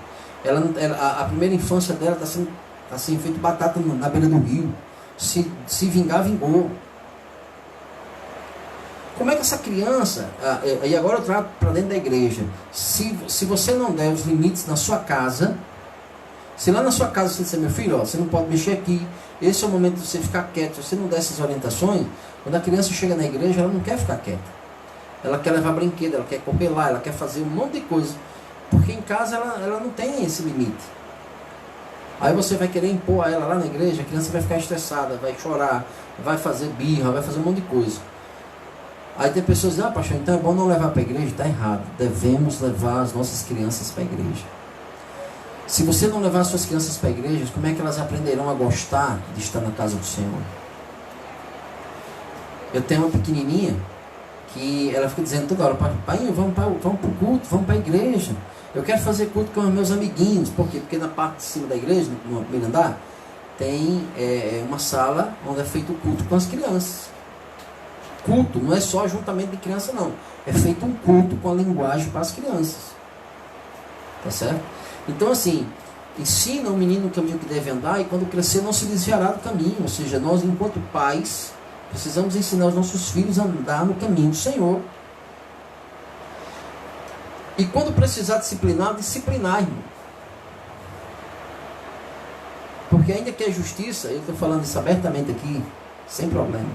Speaker 1: A primeira infância dela está sendo feito batata na beira do rio. Se vingar, vingou. Como é que essa criança, e agora eu trago para dentro da igreja, se você não der os limites na sua casa, se lá na sua casa você disser, meu filho, ó, você não pode mexer aqui, esse é o momento de você ficar quieto, se você não der essas orientações, quando a criança chega na igreja, ela não quer ficar quieta. Ela quer levar brinquedo, ela quer copelar, ela quer fazer um monte de coisa. Porque em casa ela não tem esse limite. Aí você vai querer impor a ela lá na igreja, a criança vai ficar estressada, vai chorar, vai fazer birra, vai fazer um monte de coisa. Aí tem pessoas que dizem, pastor, então é bom não levar para a igreja? Está errado. Devemos levar as nossas crianças para a igreja. Se você não levar as suas crianças para a igreja, como é que elas aprenderão a gostar de estar na casa do Senhor? Eu tenho uma pequenininha que ela fica dizendo toda hora, pai, vamos para o culto, vamos para a igreja. Eu quero fazer culto com os meus amiguinhos. Por quê? Porque na parte de cima da igreja, no primeiro andar, tem uma sala onde é feito o culto com as crianças. Culto não é só ajuntamento de criança, não. É feito um culto com a linguagem para as crianças. Tá certo? Então, assim, ensina o menino o caminho que deve andar e quando crescer não se desviará do caminho. Ou seja, nós, enquanto pais, precisamos ensinar os nossos filhos a andar no caminho do Senhor. E quando precisar disciplinar, irmão. Porque ainda que a justiça, eu estou falando isso abertamente aqui, sem problema.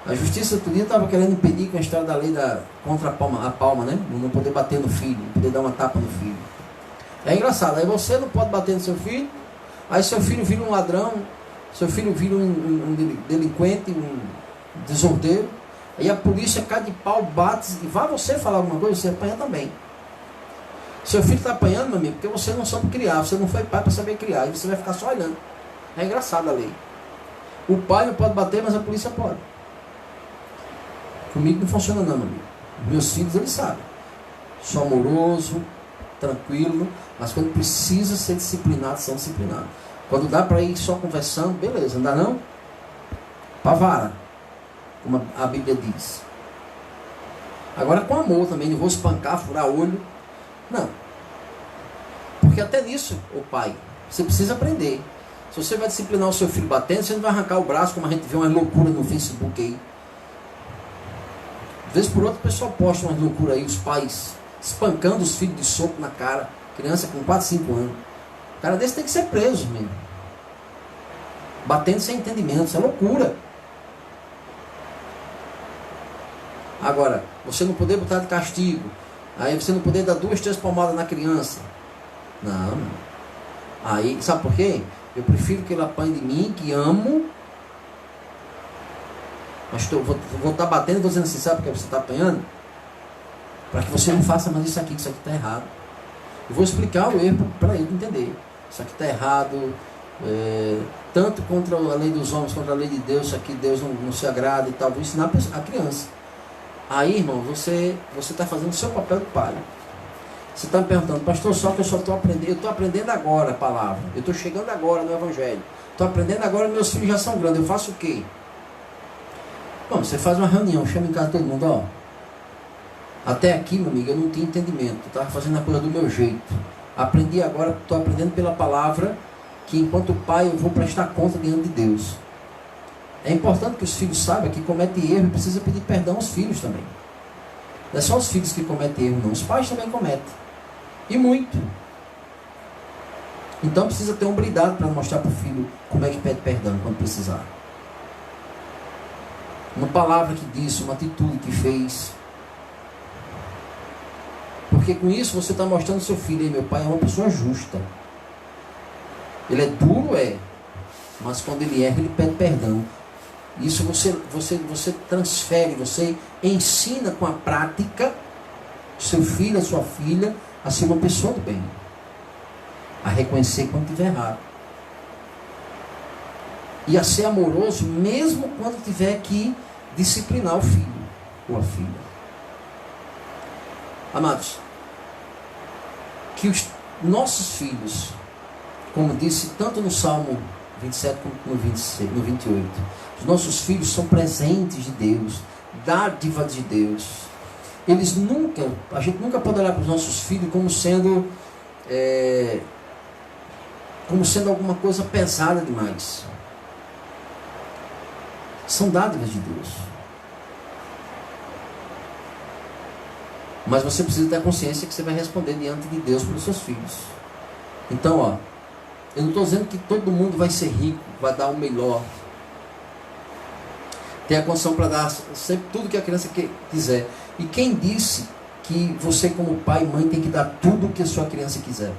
Speaker 1: A justiça outro dia estava querendo impedir com a história da lei contra a palma, né? Não poder bater no filho, não poder dar uma tapa no filho. É engraçado, aí você não pode bater no seu filho, aí seu filho vira um ladrão, seu filho vira um delinquente, um desordeiro, aí a polícia cai de pau, bate, e vai você falar alguma coisa, você apanha também. Seu filho está apanhando, meu amigo, porque você não soube criar, você não foi pai para saber criar, e você vai ficar só olhando. É engraçado a lei. O pai não pode bater, mas a polícia pode. Comigo não funciona não, meu amigo. Meus filhos, eles sabem. Sou amoroso, tranquilo, mas quando precisa ser disciplinado, são disciplinados. Quando dá para ir só conversando, beleza, não dá não? Pavara, como a Bíblia diz. Agora com amor também, não vou espancar, furar olho. Não. Porque até nisso, ô pai, você precisa aprender. Se você vai disciplinar o seu filho batendo, você não vai arrancar o braço, como a gente vê uma loucura no Facebook aí. De vez por outra, o pessoal posta umas loucuras aí, os pais espancando os filhos de soco na cara, criança com 4, 5 anos. O cara desse tem que ser preso mesmo. Batendo sem entendimento, isso é loucura. Agora, você não poder botar de castigo, aí você não poder dar 2, 3 palmadas na criança. Não. Aí, sabe por quê? Eu prefiro que ele apanhe de mim, que amo. Mas vou estar batendo e vou dizendo assim, sabe por que você está apanhando? Para que você não faça mais isso aqui, que isso aqui está errado. Eu vou explicar o erro para ele entender. Isso aqui está errado, tanto contra a lei dos homens, contra a lei de Deus, isso aqui Deus não se agrada e tal. Vou ensinar a criança. Aí, irmão, você está fazendo o seu papel de pai. Você está me perguntando, pastor, só que eu só estou aprendendo, eu estou aprendendo agora a palavra. Eu estou chegando agora no Evangelho. Estou aprendendo agora, meus filhos já são grandes, eu faço o quê? Bom, você faz uma reunião, chama em casa todo mundo, ó. Até aqui, meu amigo, eu não tinha entendimento. Eu estava fazendo a coisa do meu jeito. Aprendi agora, estou aprendendo pela palavra, que enquanto pai eu vou prestar conta diante de Deus. É importante que os filhos saibam que comete erro e precisa pedir perdão aos filhos também. Não é só os filhos que cometem erro, não. Os pais também cometem. E muito. Então precisa ter hombridade para mostrar para o filho como é que pede perdão quando precisar. Uma palavra que disse, uma atitude que fez. Porque com isso você está mostrando ao seu filho, aí, meu pai é uma pessoa justa. Ele é duro, mas quando ele erra, ele pede perdão. Isso você transfere, você ensina com a prática seu filho, a sua filha, a ser uma pessoa do bem. A reconhecer quando estiver errado. E a ser amoroso mesmo quando tiver que disciplinar o filho ou a filha. Amados, que os nossos filhos como disse tanto no Salmo 27 como no 28. Os nossos filhos são presentes de Deus, dádiva de Deus. A gente nunca pode olhar para os nossos filhos como sendo alguma coisa pesada demais. São dádivas de Deus. Mas você precisa ter consciência que você vai responder diante de Deus pelos seus filhos. Então, eu não estou dizendo que todo mundo vai ser rico, vai dar o melhor. Tem a condição para dar sempre tudo que a criança quiser. E quem disse que você, como pai e mãe, tem que dar tudo o que a sua criança quiser?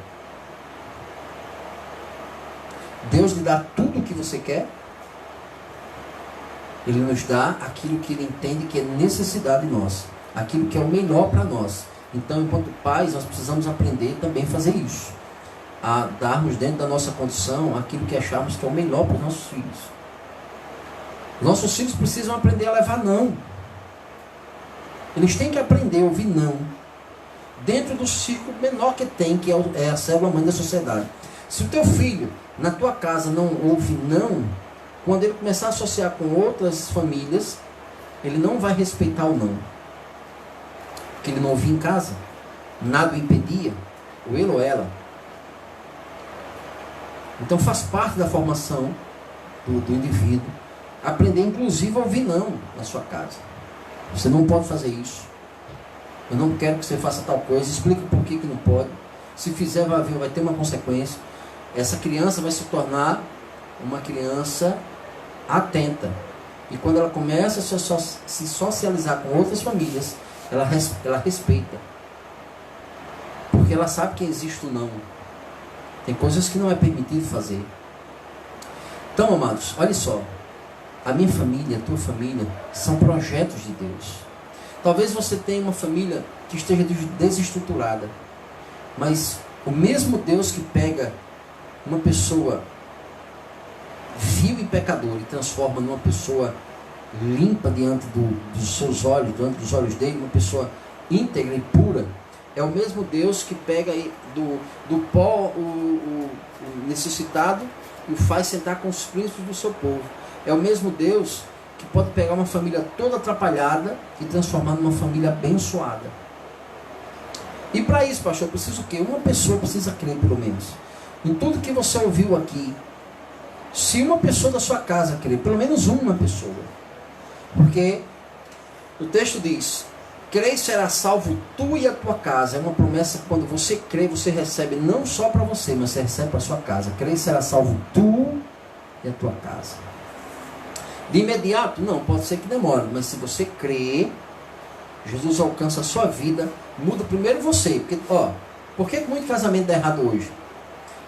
Speaker 1: Deus lhe dá tudo o que você quer. Ele nos dá aquilo que Ele entende que é necessidade nossa, aquilo que é o melhor para nós. Então, enquanto pais, nós precisamos aprender também a fazer isso, a darmos dentro da nossa condição aquilo que acharmos que é o melhor para os nossos filhos. Nossos filhos precisam aprender a levar não. Eles têm que aprender a ouvir não, dentro do círculo menor que tem, que é a célula-mãe da sociedade. Se o teu filho, na tua casa, não ouve não, quando ele começar a associar com outras famílias, ele não vai respeitar o não. Porque ele não ouvia em casa, nada o impedia, ou ele ou ela. Então faz parte da formação do indivíduo aprender inclusive a ouvir não na sua casa. Você não pode fazer isso. Eu não quero que você faça tal coisa. Explica por que não pode. Se fizer, vai ter uma consequência. Essa criança vai se tornar uma criança atenta. E quando ela começa a se socializar com outras famílias, ela respeita. Porque ela sabe que existe o não. Tem coisas que não é permitido fazer. Então, amados, olha só. A minha família, a tua família, são projetos de Deus. Talvez você tenha uma família que esteja desestruturada. Mas o mesmo Deus que pega uma pessoa vil e pecadora e transforma numa pessoa limpa diante dos seus olhos, diante dos olhos dele, uma pessoa íntegra e pura, é o mesmo Deus que pega do pó o necessitado e o faz sentar com os príncipes do seu povo. É o mesmo Deus que pode pegar uma família toda atrapalhada e transformar numa família abençoada. E para isso, pastor, eu preciso o quê? Uma pessoa precisa crer, pelo menos. Em tudo que você ouviu aqui, se uma pessoa da sua casa crer, pelo menos uma pessoa. Porque o texto diz: crê e será salvo tu e a tua casa. É uma promessa que quando você crê, você recebe não só para você, mas você recebe para a sua casa. Crê e será salvo tu e a tua casa. De imediato? Não, pode ser que demore. Mas se você crê, Jesus alcança a sua vida, muda primeiro você. Porque, por que muito casamento dá errado hoje?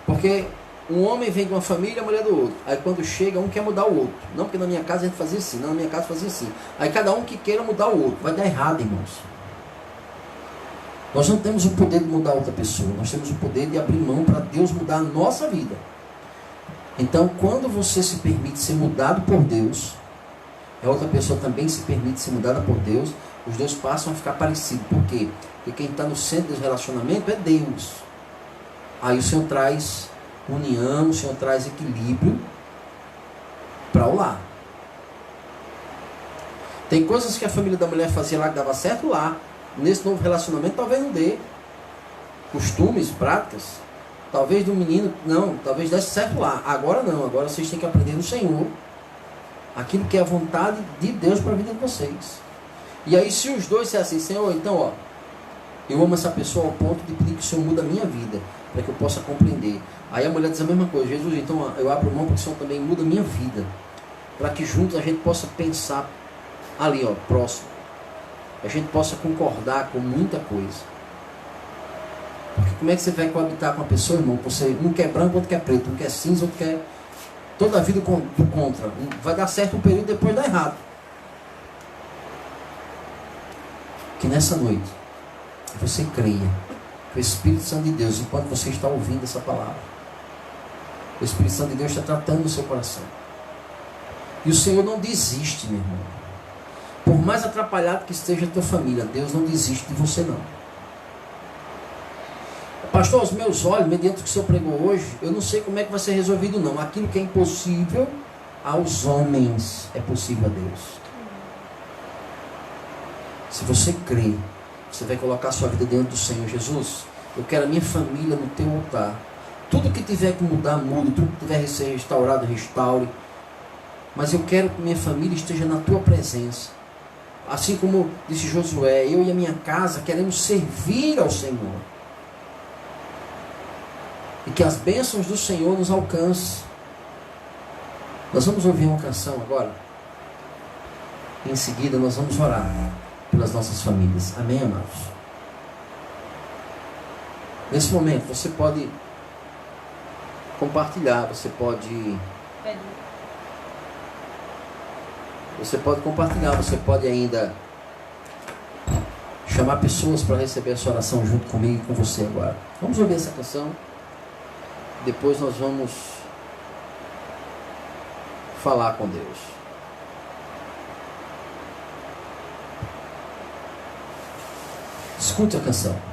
Speaker 1: Porque um homem vem de uma família e a mulher do outro. Aí quando chega, um quer mudar o outro. Não, porque na minha casa a gente fazia assim, não, na minha casa fazia assim. Aí cada um que queira mudar o outro. Vai dar errado, irmãos. Nós não temos o poder de mudar outra pessoa. Nós temos o poder de abrir mão para Deus mudar a nossa vida. Então, quando você se permite ser mudado por Deus, a outra pessoa também se permite ser mudada por Deus, os dois passam a ficar parecidos. Por quê? Porque quem está no centro do relacionamento é Deus. Aí o Senhor traz união, o Senhor traz equilíbrio para o lar. Tem coisas que a família da mulher fazia lá que dava certo lá. Nesse novo relacionamento talvez não dê. Costumes, práticas. Talvez do menino, não, talvez desse certo lá. Agora não, agora vocês têm que aprender do Senhor aquilo que é a vontade de Deus para a vida de vocês. E aí se os dois disserem assim: Senhor, então eu amo essa pessoa ao ponto de pedir que o Senhor mude a minha vida, para que eu possa compreender. Aí a mulher diz a mesma coisa: Jesus, então eu abro mão para que o Senhor também mude a minha vida, para que juntos a gente possa pensar ali, próximo. A gente possa concordar com muita coisa. Porque como é que você vai coabitar com uma pessoa, irmão? Você, um quer branco, outro quer preto, um quer cinza, outro quer toda a vida do contra. Vai dar certo um período, depois dá errado. Que nessa noite você creia que o Espírito Santo de Deus, enquanto você está ouvindo essa palavra, o Espírito Santo de Deus está tratando o seu coração. E o Senhor não desiste, meu irmão. Por mais atrapalhado que esteja a tua família, Deus não desiste de você, não. Pastor, aos meus olhos, mediante o que o senhor pregou hoje, eu não sei como é que vai ser resolvido não. Aquilo que é impossível aos homens é possível a Deus. Se você crê, você vai colocar a sua vida dentro do Senhor. Jesus, eu quero a minha família no teu altar. Tudo que tiver que mudar, mude. Tudo que tiver que ser restaurado, restaure. Mas eu quero que minha família esteja na tua presença. Assim como disse Josué, eu e a minha casa queremos servir ao Senhor. E que as bênçãos do Senhor nos alcancem. Nós vamos ouvir uma canção agora. E em seguida nós vamos orar pelas nossas famílias. Amém, amados? Nesse momento você pode compartilhar, você pode compartilhar, você pode ainda chamar pessoas para receber a sua oração junto comigo e com você agora. Vamos ouvir essa canção. Depois nós vamos falar com Deus. Escute a canção.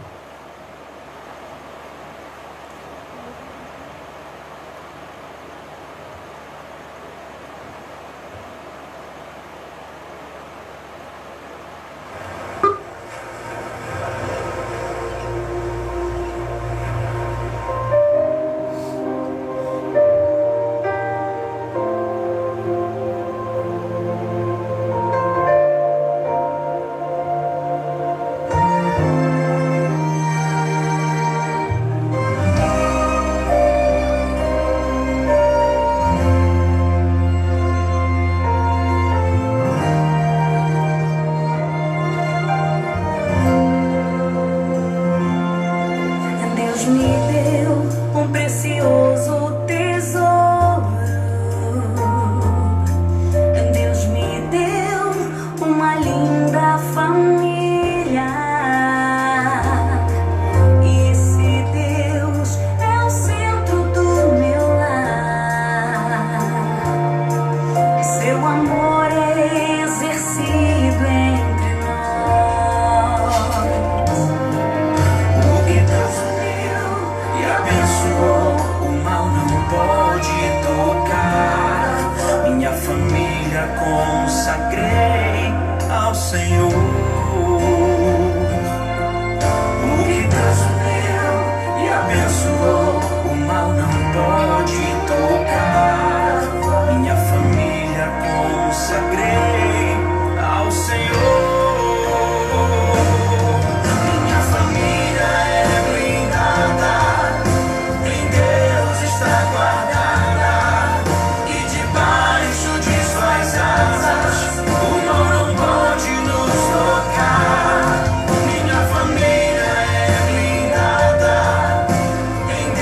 Speaker 2: Em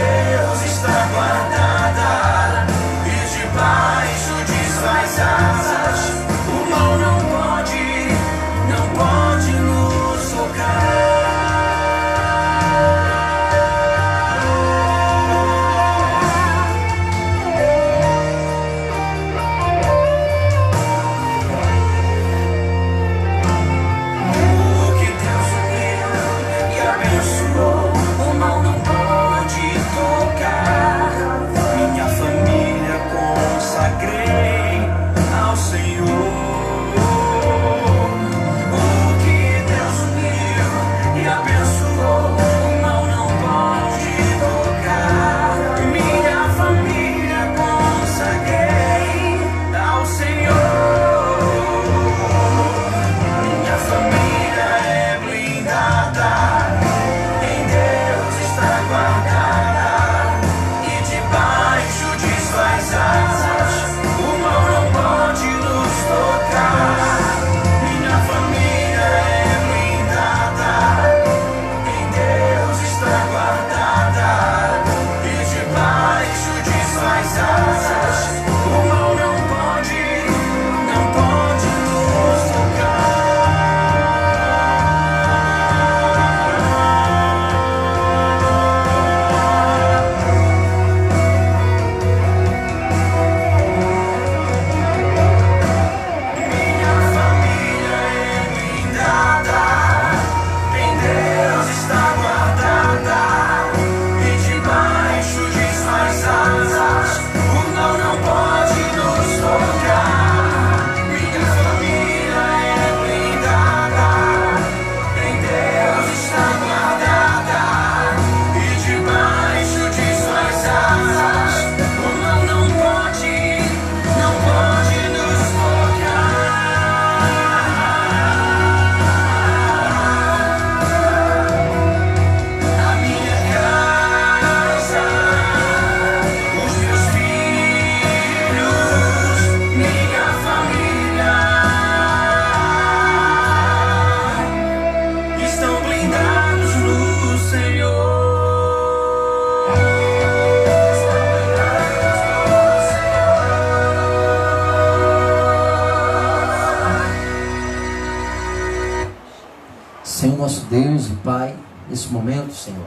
Speaker 1: nesse momento, Senhor,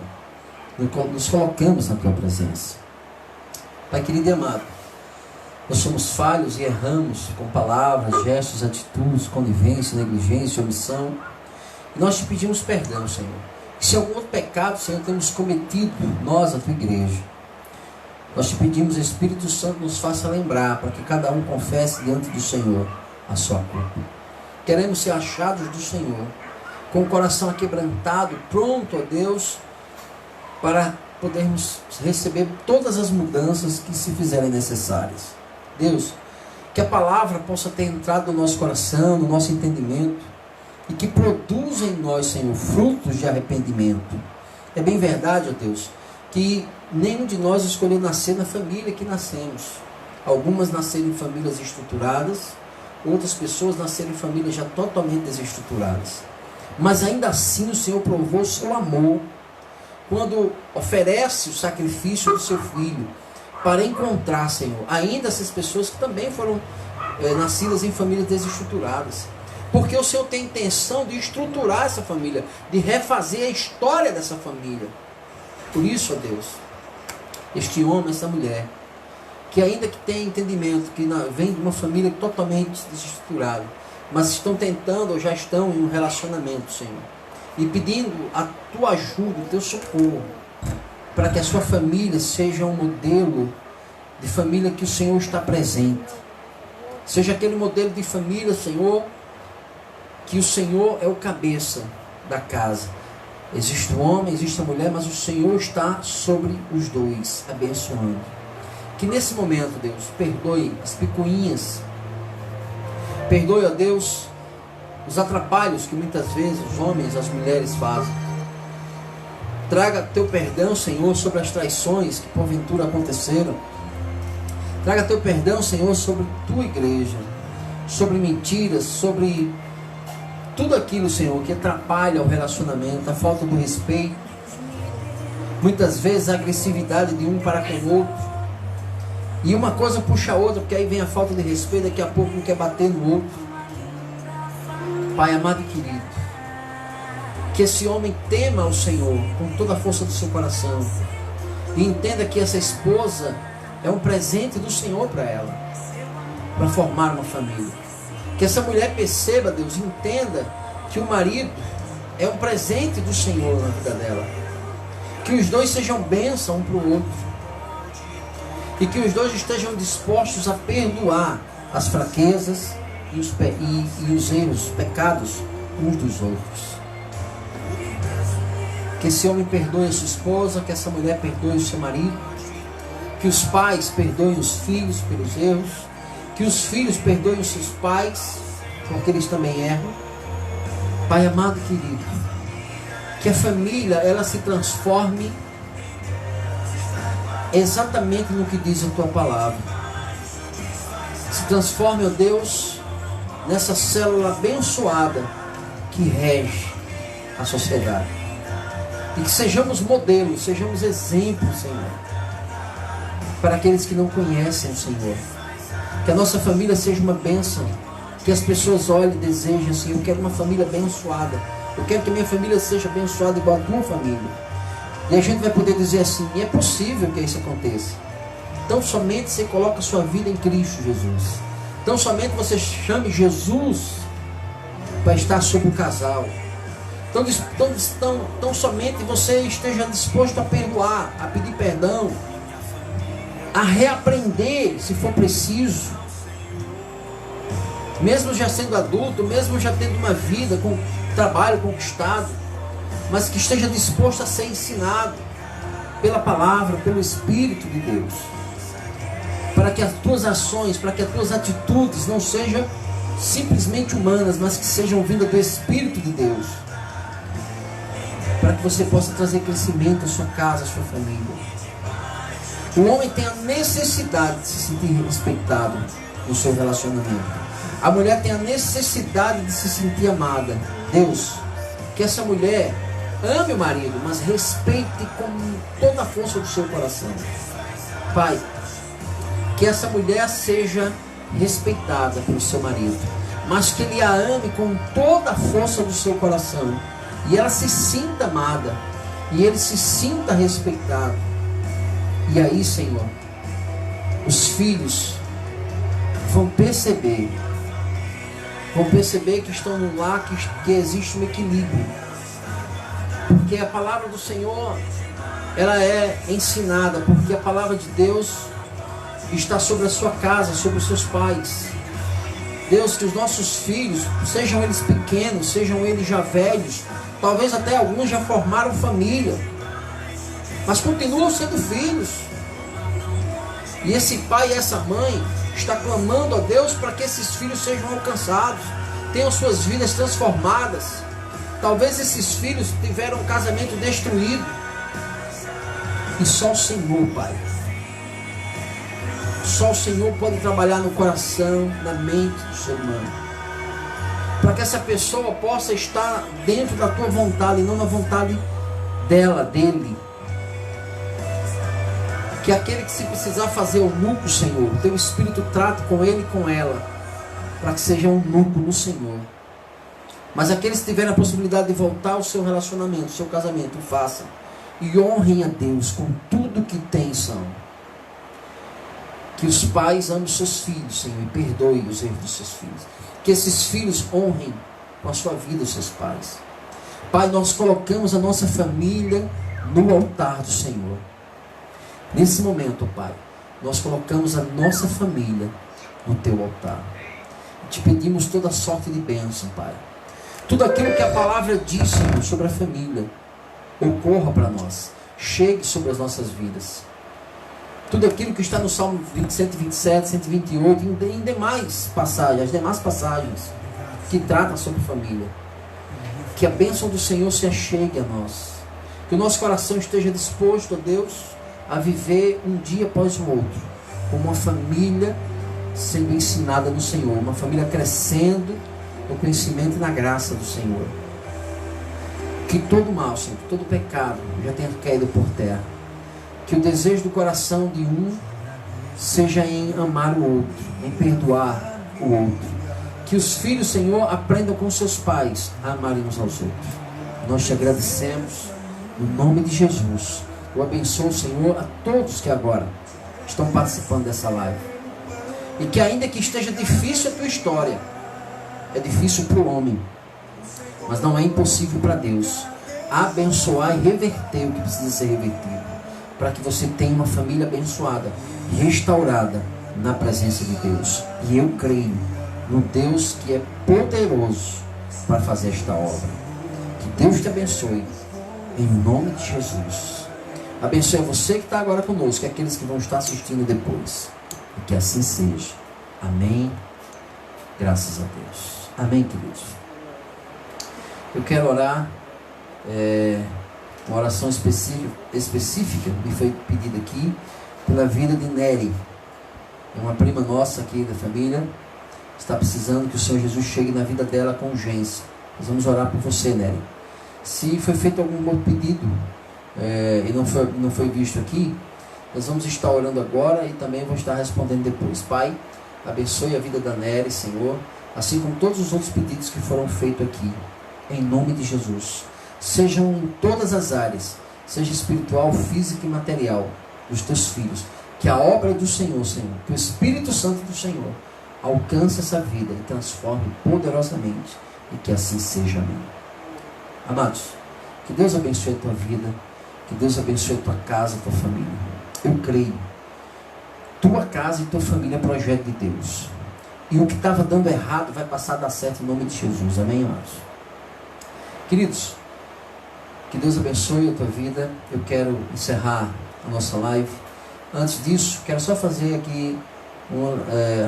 Speaker 1: nos colocamos na Tua presença. Pai querido e amado, nós somos falhos e erramos com palavras, gestos, atitudes, conivência, negligência, omissão. E nós te pedimos perdão, Senhor. E se algum outro pecado, Senhor, temos cometido, nós, a Tua igreja, nós te pedimos, Espírito Santo, nos faça lembrar, para que cada um confesse diante do Senhor a sua culpa. Queremos ser achados do Senhor, com o coração aquebrantado, pronto, ó Deus, para podermos receber todas as mudanças que se fizerem necessárias. Deus, que a palavra possa ter entrado no nosso coração, no nosso entendimento, e que produza em nós, Senhor, frutos de arrependimento. É bem verdade, ó Deus, que nenhum de nós escolheu nascer na família que nascemos. Algumas nasceram em famílias estruturadas, outras pessoas nasceram em famílias já totalmente desestruturadas. Mas ainda assim o Senhor provou o seu amor quando oferece o sacrifício do seu filho para encontrar, Senhor, ainda essas pessoas que também foram nascidas em famílias desestruturadas. Porque o Senhor tem intenção de estruturar essa família, de refazer a história dessa família. Por isso, ó Deus, este homem, essa mulher, que ainda que tem entendimento, que vem de uma família totalmente desestruturada, mas estão tentando ou já estão em um relacionamento, Senhor, e pedindo a Tua ajuda, o Teu socorro, para que a sua família seja um modelo de família que o Senhor está presente. Seja aquele modelo de família, Senhor, que o Senhor é o cabeça da casa. Existe o homem, existe a mulher, mas o Senhor está sobre os dois, abençoando. Que nesse momento, Deus, perdoe as picuinhas, perdoe, ó Deus, os atrapalhos que muitas vezes os homens, as mulheres fazem. Traga Teu perdão, Senhor, sobre as traições que porventura aconteceram. Traga Teu perdão, Senhor, sobre Tua igreja, sobre mentiras, sobre tudo aquilo, Senhor, que atrapalha o relacionamento, a falta do respeito, muitas vezes a agressividade de um para com o outro. E uma coisa puxa a outra, porque aí vem a falta de respeito, daqui a pouco um quer bater no outro. Pai amado e querido, que esse homem tema o Senhor com toda a força do seu coração e entenda que essa esposa é um presente do Senhor para ela, para formar uma família. Que essa mulher perceba, Deus, entenda que o marido é um presente do Senhor na vida dela. Que os dois sejam bênção um para o outro. E que os dois estejam dispostos a perdoar as fraquezas e os erros, os pecados uns dos outros. Que esse homem perdoe a sua esposa, que essa mulher perdoe o seu marido. Que os pais perdoem os filhos pelos erros. Que os filhos perdoem os seus pais, porque eles também erram. Pai amado e querido, que a família ela se transforme exatamente no que diz a Tua palavra. Se transforme, ó Deus, nessa célula abençoada que rege a sociedade. E que sejamos modelos, sejamos exemplos, Senhor, para aqueles que não conhecem o Senhor. Que a nossa família seja uma bênção. Que as pessoas olhem e desejem assim: eu quero uma família abençoada. Eu quero que minha família seja abençoada igual a Tua família. E a gente vai poder dizer assim: é possível que isso aconteça. Então somente você coloca a sua vida em Cristo Jesus. Então somente você chame Jesus para estar sobre o casal. Então somente você esteja disposto a perdoar, a pedir perdão, a reaprender se for preciso, mesmo já sendo adulto, mesmo já tendo uma vida com trabalho conquistado, mas que esteja disposto a ser ensinado pela palavra, pelo Espírito de Deus, para que as tuas ações, para que as tuas atitudes não sejam simplesmente humanas, mas que sejam vindas do Espírito de Deus, para que você possa trazer crescimento à sua casa, à sua família. O homem tem a necessidade de se sentir respeitado no seu relacionamento. A mulher tem a necessidade de se sentir amada. Deus, que essa mulher ame o marido, mas respeite com toda a força do seu coração. Pai, que essa mulher seja respeitada pelo seu marido, mas que ele a ame com toda a força do seu coração, e ela se sinta amada, e ele se sinta respeitado. E aí, Senhor, os filhos vão perceber que estão num lar que existe um equilíbrio, porque a palavra do Senhor, ela é ensinada, porque a palavra de Deus está sobre a sua casa, sobre os seus pais. Deus, que os nossos filhos, sejam eles pequenos, sejam eles já velhos, talvez até alguns já formaram família, mas continuam sendo filhos. E esse pai e essa mãe está clamando a Deus para que esses filhos sejam alcançados, tenham suas vidas transformadas. Talvez esses filhos tiveram um casamento destruído, e só o Senhor, Pai, só o Senhor pode trabalhar no coração, na mente do ser humano, para que essa pessoa possa estar dentro da tua vontade e não na vontade dele. Que aquele que se precisar fazer o núcleo, Senhor, o teu Espírito trate com ele e com ela, para que seja um núcleo no Senhor. Mas aqueles que tiverem a possibilidade de voltar ao seu relacionamento, ao seu casamento, o façam. E honrem a Deus com tudo que têm, são. Que os pais amem os seus filhos, Senhor, e perdoem os erros dos seus filhos. Que esses filhos honrem com a sua vida os seus pais. Pai, nós colocamos a nossa família no altar do Senhor. Nesse momento, Pai, nós colocamos a nossa família no teu altar. Te pedimos toda sorte de bênção, Pai. Tudo aquilo que a palavra diz, Senhor, sobre a família, ocorra para nós. Chegue sobre as nossas vidas. Tudo aquilo que está no Salmo 127, 128, em demais passagens, as demais passagens que tratam sobre família. Que a bênção do Senhor se achegue a nós. Que o nosso coração esteja disposto, ó Deus, a viver um dia após o outro, como uma família sendo ensinada no Senhor, uma família crescendo no conhecimento e na graça do Senhor. Que todo mal, Senhor, que todo pecado já tenha caído por terra. Que o desejo do coração de um seja em amar o outro, em perdoar o outro. Que os filhos, Senhor, aprendam com seus pais a amarem uns aos outros. Nós te agradecemos, no nome de Jesus. Eu abençoo, Senhor, a todos que agora estão participando dessa live. E que ainda que esteja difícil a tua história, é difícil para o homem, mas não é impossível para Deus abençoar e reverter o que precisa ser revertido, para que você tenha uma família abençoada, restaurada na presença de Deus. E eu creio no Deus que é poderoso para fazer esta obra. Que Deus te abençoe, em nome de Jesus. Abençoe você que está agora conosco e aqueles que vão estar assistindo depois. E que assim seja. Amém. Graças a Deus. Amém, queridos. Eu quero orar uma oração específica me foi pedida aqui pela vida de Nery. É uma prima nossa aqui da família. Está precisando que o Senhor Jesus chegue na vida dela com urgência. Nós vamos orar por você, Nery. Se foi feito algum outro pedido e não foi visto aqui, nós vamos estar orando agora e também vou estar respondendo depois. Pai, abençoe a vida da Nery, Senhor, assim como todos os outros pedidos que foram feitos aqui, em nome de Jesus. Sejam em todas as áreas, seja espiritual, física e material, dos teus filhos. Que a obra do Senhor, Senhor, que o Espírito Santo do Senhor alcance essa vida e transforme poderosamente, e que assim seja. Amém. Amados, que Deus abençoe a tua vida, que Deus abençoe a tua casa, a tua família. Eu creio, tua casa e tua família é projeto de Deus, e o que estava dando errado vai passar a dar certo em nome de Jesus. Amém, amados? Queridos, que Deus abençoe a tua vida. Eu quero encerrar a nossa live. Antes disso, quero só fazer aqui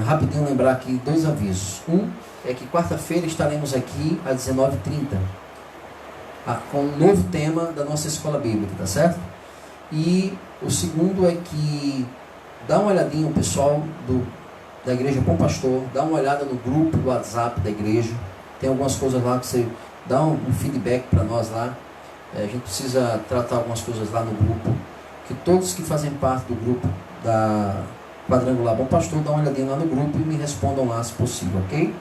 Speaker 1: rapidinho lembrar aqui dois avisos. Um é que quarta-feira estaremos aqui às 19h30 com um novo tema da nossa escola bíblica, tá certo? E o segundo é que dá uma olhadinha o pessoal da igreja Bom Pastor, dá uma olhada no grupo do WhatsApp da igreja. Tem algumas coisas lá que você dá um feedback para nós lá. A gente precisa tratar algumas coisas lá no grupo, que todos que fazem parte do grupo da Quadrangular Bom Pastor, dá uma olhadinha lá no grupo e me respondam lá se possível, ok?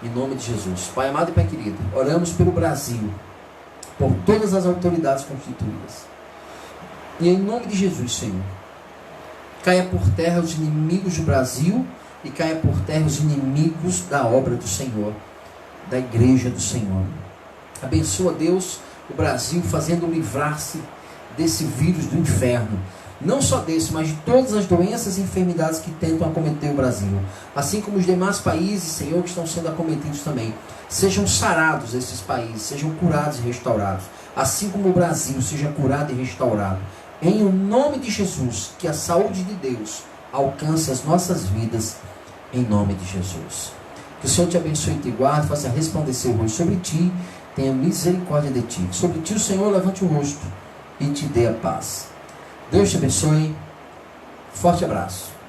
Speaker 1: Em nome de Jesus. Pai amado e Pai querido, oramos pelo Brasil. por todas as autoridades constituídas. E em nome de Jesus, Senhor, caia por terra os inimigos do Brasil e caia por terra os inimigos da obra do Senhor, da igreja do Senhor. Abençoa, Deus, o Brasil, fazendo livrar-se desse vírus do inferno. Não só desse, mas de todas as doenças e enfermidades que tentam acometer o Brasil. Assim como os demais países, Senhor, que estão sendo acometidos também. Sejam sarados esses países, sejam curados e restaurados. Assim como o Brasil seja curado e restaurado. Em o nome de Jesus, que a saúde de Deus alcance as nossas vidas, em nome de Jesus. Que o Senhor te abençoe e te guarde, faça resplandecer o rosto sobre ti, tenha misericórdia de ti. Sobre ti o Senhor levante o rosto e te dê a paz. Deus te abençoe. Forte abraço.